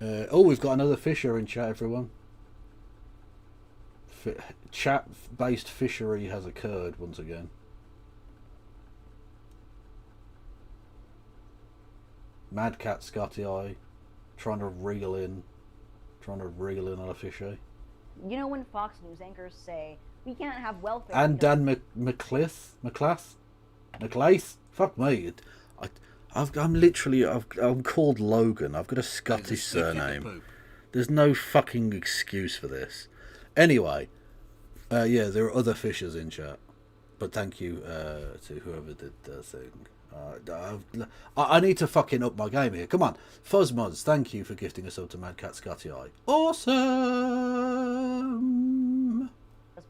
Oh, we've got another Fisher in chat, everyone. Chat-based fishery has occurred once again. Mad Cat Scotty Eye trying to reel in on a fisher. You know when Fox News anchors say we can't have welfare. And Dan McLeath. Fuck me. I'm called Logan. I've got a Scottish surname. There's no fucking excuse for this. Anyway, yeah, there are other fishers in chat, but thank you to whoever did the thing. I need to fucking up my game here. Come on, Fuzzmods, thank you for gifting us up to Mad Cat Scotty Eye. Awesome.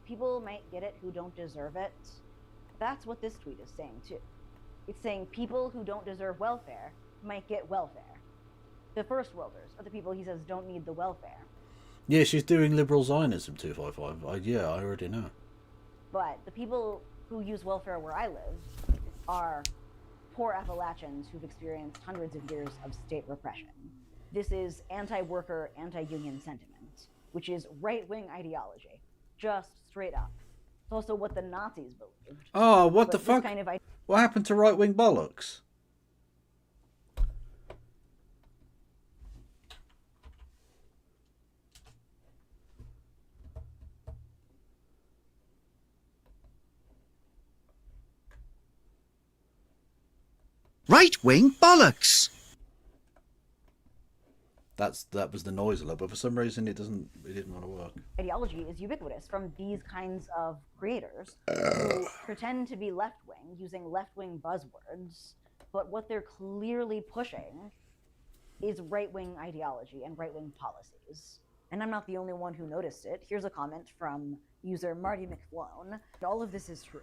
People might get it who don't deserve it. That's what this tweet is saying too. It's saying people who don't deserve welfare might get welfare. The first worlders are the people he says don't need the welfare. Yeah, she's doing liberal Zionism 255. Yeah, I already know. But the people who use welfare where I live are poor Appalachians who've experienced hundreds of years of state repression. This is anti-worker, anti-union sentiment, which is right-wing ideology, just straight up. It's also what the Nazis believed. Oh, what the fuck? What happened to right-wing bollocks? Right-wing bollocks. That was the noise a lot, but for some reason it didn't want to work. Ideology is ubiquitous from these kinds of creators who pretend to be left-wing using left-wing buzzwords, but what they're clearly pushing is right-wing ideology and right-wing policies. And I'm not the only one who noticed it. Here's a comment from user Marty McFlone. All of this is true.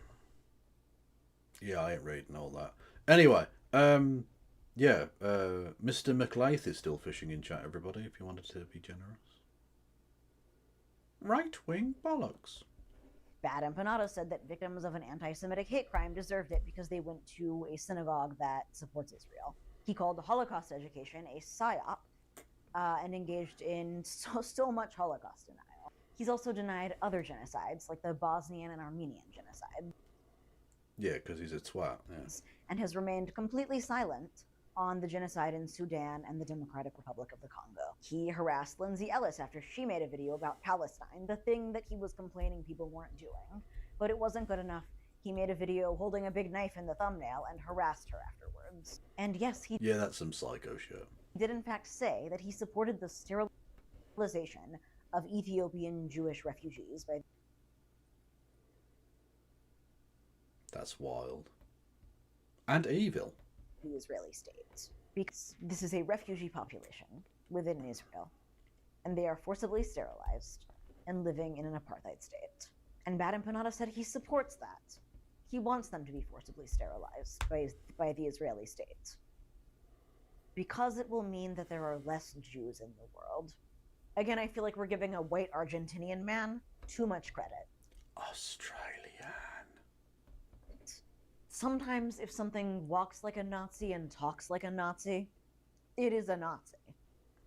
Yeah, I ain't reading all that. Anyway, yeah, Mr. McLeath is still fishing in chat, everybody, if you wanted to be generous. Right-wing bollocks. Bad Empanada said that victims of an anti-Semitic hate crime deserved it because they went to a synagogue that supports Israel. He called the Holocaust education a psyop and engaged in so much Holocaust denial. He's also denied other genocides, like the Bosnian and Armenian genocide. Yeah, because he's a twat. Yeah. And has remained completely silent on the genocide in Sudan and the Democratic Republic of the Congo. He harassed Lindsay Ellis after she made a video about Palestine, the thing that he was complaining people weren't doing. But it wasn't good enough. He made a video holding a big knife in the thumbnail and harassed her afterwards. And yes, he Yeah, that's some psycho shit. did in fact say that he supported the sterilization of Ethiopian Jewish refugees by That's wild. And evil. the Israeli state. Because this is a refugee population within Israel, and they are forcibly sterilized and living in an apartheid state. And Bad Empanada said he supports that. He wants them to be forcibly sterilized by the Israeli state. Because it will mean that there are less Jews in the world. Again, I feel like we're giving a white Argentinian man too much credit. Australian. Sometimes if something walks like a Nazi and talks like a Nazi, it is a Nazi.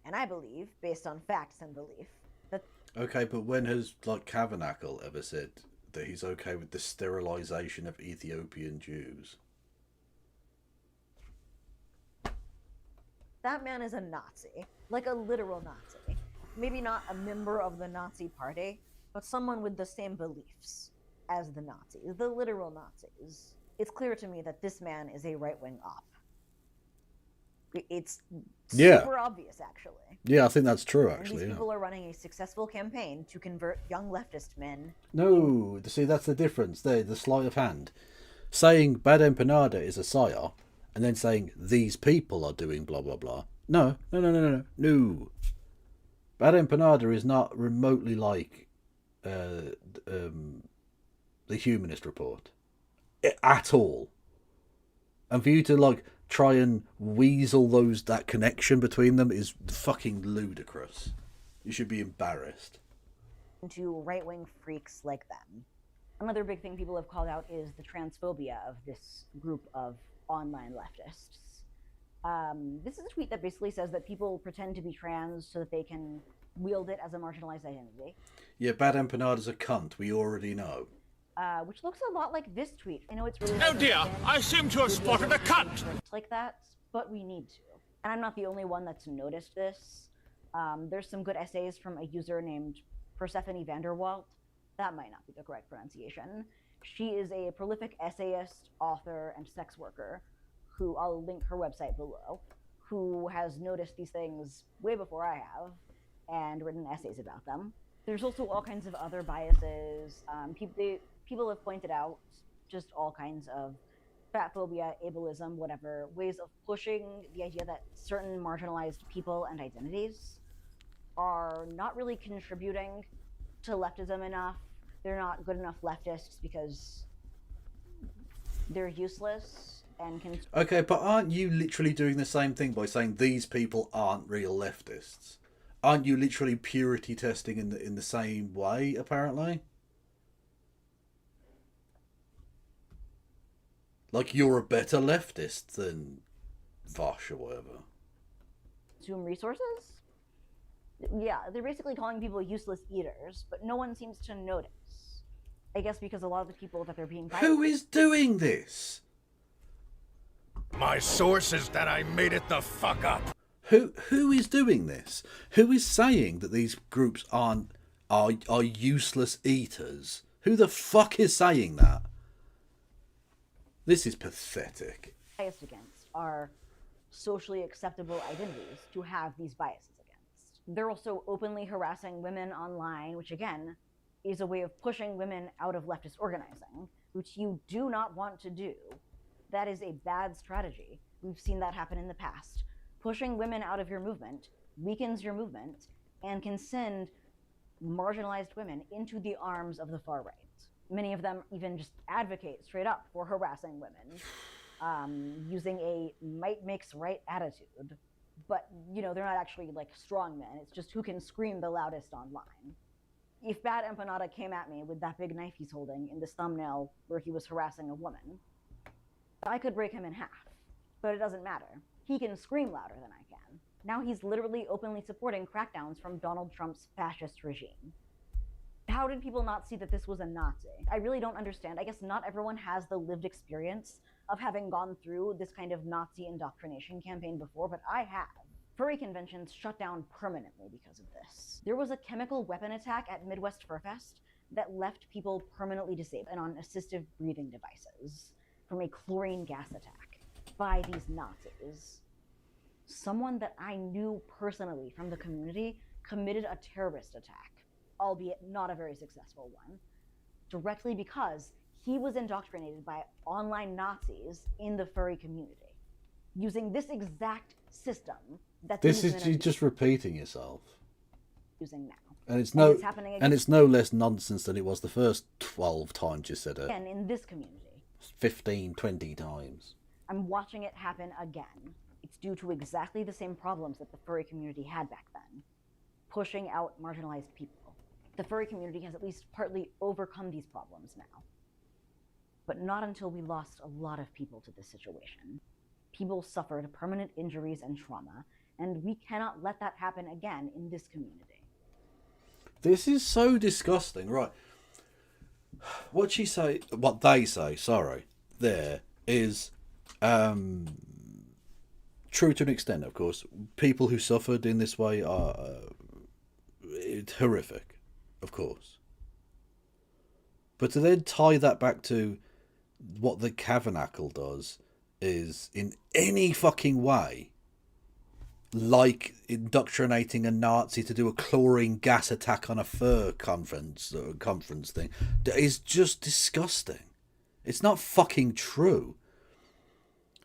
And I believe, based on facts and belief, that... Okay, but when has, like, Tabernacle ever said that he's okay with the sterilization of Ethiopian Jews? that man is a Nazi. Like a literal Nazi. Maybe not a member of the Nazi party, but someone with the same beliefs as the Nazis, the literal Nazis. It's clear to me that this man is a right-wing op. It's super obvious, actually. Yeah, I think that's true, And actually. these Yeah. people are running a successful campaign to convert young leftist men. No, see, that's the difference there, the sleight of hand. Saying Bad Empanada is a psyop, and then saying these people are doing blah, blah, blah. No. No. Bad Empanada is not remotely like the Humanist Report. At all. And for you to, like, try and weasel that connection between them is fucking ludicrous. You should be embarrassed. To right-wing freaks like them. Another big thing people have called out is the transphobia of this group of online leftists. This is a tweet that basically says that people pretend to be trans so that they can wield it as a marginalized identity. Yeah, Bad Empanada's a cunt, we already know. Which looks a lot like this tweet. I know it's really... Oh dear, I seem to have spotted a cunt! Like that, but we need to. And I'm not the only one that's noticed this. There's some good essays from a user named Persephone Vanderwalt. That might not be the correct pronunciation. She is a prolific essayist, author, and sex worker, who I'll link her website below, who has noticed these things way before I have, and written essays about them. There's also all kinds of other biases. People have pointed out just all kinds of fatphobia, ableism, whatever, ways of pushing the idea that certain marginalized people and identities are not really contributing to leftism enough. They're not good enough leftists because they're useless and can... Okay, but aren't you literally doing the same thing by saying these people aren't real leftists? Aren't you literally purity testing in the same way, apparently? Like you're a better leftist than Vosh or whatever. Consume resources? Yeah, they're basically calling people useless eaters, but no one seems to notice. I guess because a lot of the people that they're being... Who is doing this? My source is that I made it the fuck up. Who is doing this? Who is saying that these groups are useless eaters? Who the fuck is saying that? This is pathetic. Biased against are socially acceptable identities to have these biases against. They're also openly harassing women online, which again is a way of pushing women out of leftist organizing, which you do not want to do. That is a bad strategy. We've seen that happen in the past. Pushing women out of your movement weakens your movement and can send marginalized women into the arms of the far right. Many of them even just advocate straight up for harassing women, using a might makes right attitude. But, you know, they're not actually like strong men. It's just who can scream the loudest online. If Bad Empanada came at me with that big knife he's holding in this thumbnail where he was harassing a woman, I could break him in half. But it doesn't matter. He can scream louder than I can. Now he's literally openly supporting crackdowns from Donald Trump's fascist regime. How did people not see that this was a Nazi? I really don't understand. I guess not everyone has the lived experience of having gone through this kind of Nazi indoctrination campaign before, but I have. Furry conventions shut down permanently because of this. There was a chemical weapon attack at Midwest Fur Fest that left people permanently disabled and on assistive breathing devices from a chlorine gas attack by these Nazis. Someone that I knew personally from the community committed a terrorist attack, albeit not a very successful one, directly because he was indoctrinated by online Nazis in the furry community, using this exact system that This these is men you are just repeating yourself. using now. And it's And it's happening again. no less nonsense than it was the first 12 times you said it. Again, in this community. 15, 20 times. I'm watching it happen again. It's due to exactly the same problems that the furry community had back then, pushing out marginalized people. The furry community has at least partly overcome these problems now, but not until we lost a lot of people to this situation. People suffered permanent injuries and trauma, and we cannot let that happen again in this community. This is so disgusting, right? What they say, there is true to an extent, of course. People who suffered in this way are it's horrific, of course. But to then tie that back to what the Tabernacle does is in any fucking way like indoctrinating a Nazi to do a chlorine gas attack on a fur conference thing is just disgusting. It's not fucking true.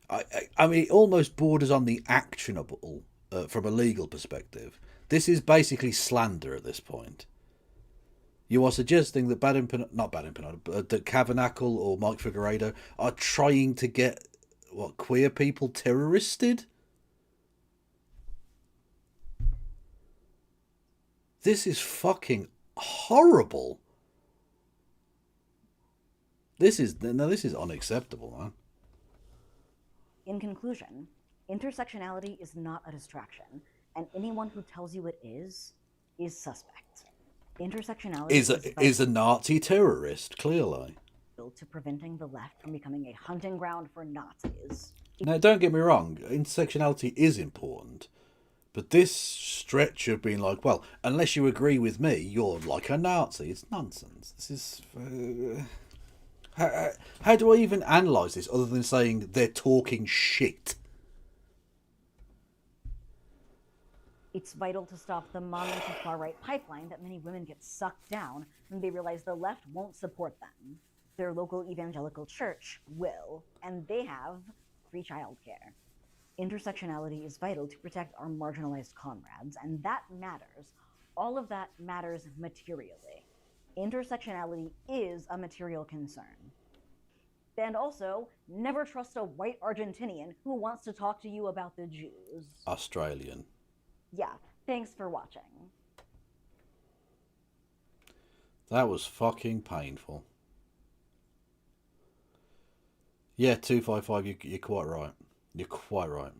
I mean, it almost borders on the actionable from a legal perspective. This is basically slander at this point. You are suggesting that that Tabernacle or Mike Figueredo are trying to get queer people terroristed? This is fucking horrible. This is unacceptable, man. In conclusion, intersectionality is not a distraction, and anyone who tells you it is suspect. Intersectionality is a Nazi terrorist, clearly. To preventing the left from becoming a hunting ground for Nazis. Now, don't get me wrong, intersectionality is important, but this stretch of being like, well, unless you agree with me, you're like a Nazi, it's nonsense. This is... How do I even analyse this other than saying they're talking shit? It's vital to stop the modern to far-right pipeline that many women get sucked down when they realize the left won't support them. Their local evangelical church will, and they have free childcare. Intersectionality is vital to protect our marginalized comrades, and that matters. All of that matters materially. Intersectionality is a material concern. And also, never trust a white Argentinian who wants to talk to you about the Jews. Australian. Yeah, thanks for watching. That was fucking painful. Yeah, 255, you're quite right. You're quite right.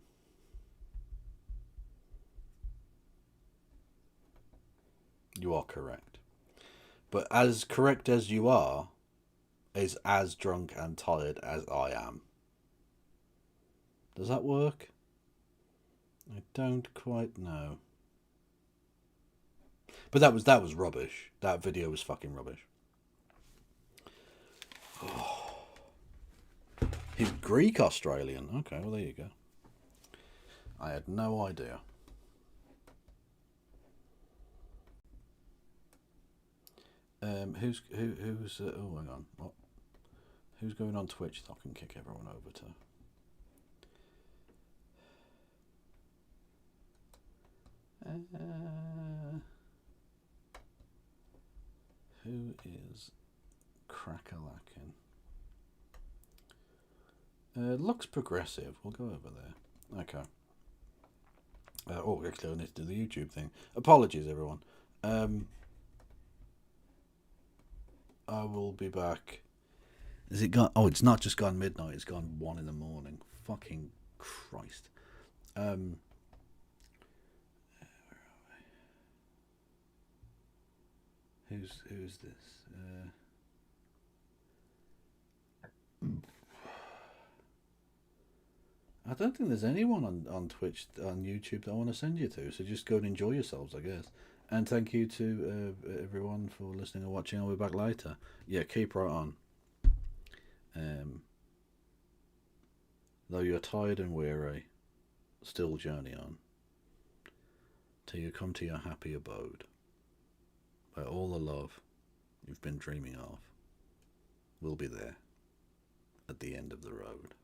You are correct. But as correct as you are, is as drunk and tired as I am. Does that work? I don't quite know. But that was rubbish. That video was fucking rubbish. Oh. He's Greek Australian. Okay, well there you go. I had no idea. Who's oh, hang on. What? Who's going on Twitch that I can kick everyone over to? Who is Crackalakin? Looks progressive. We'll go over there. Okay. Oh, actually, I need to do the YouTube thing. Apologies, everyone. I will be back. Is it gone? Oh, it's not just gone midnight. It's gone 1 in the morning. Fucking Christ. Where are we? Who's this? I don't think there's anyone on Twitch, on YouTube that I want to send you to, so just go and enjoy yourselves, I guess. And thank you to everyone for listening and watching. I'll be back later. Yeah, keep right on. Though you're tired and weary, still journey on, till you come to your happy abode, where all the love you've been dreaming of will be there at the end of the road.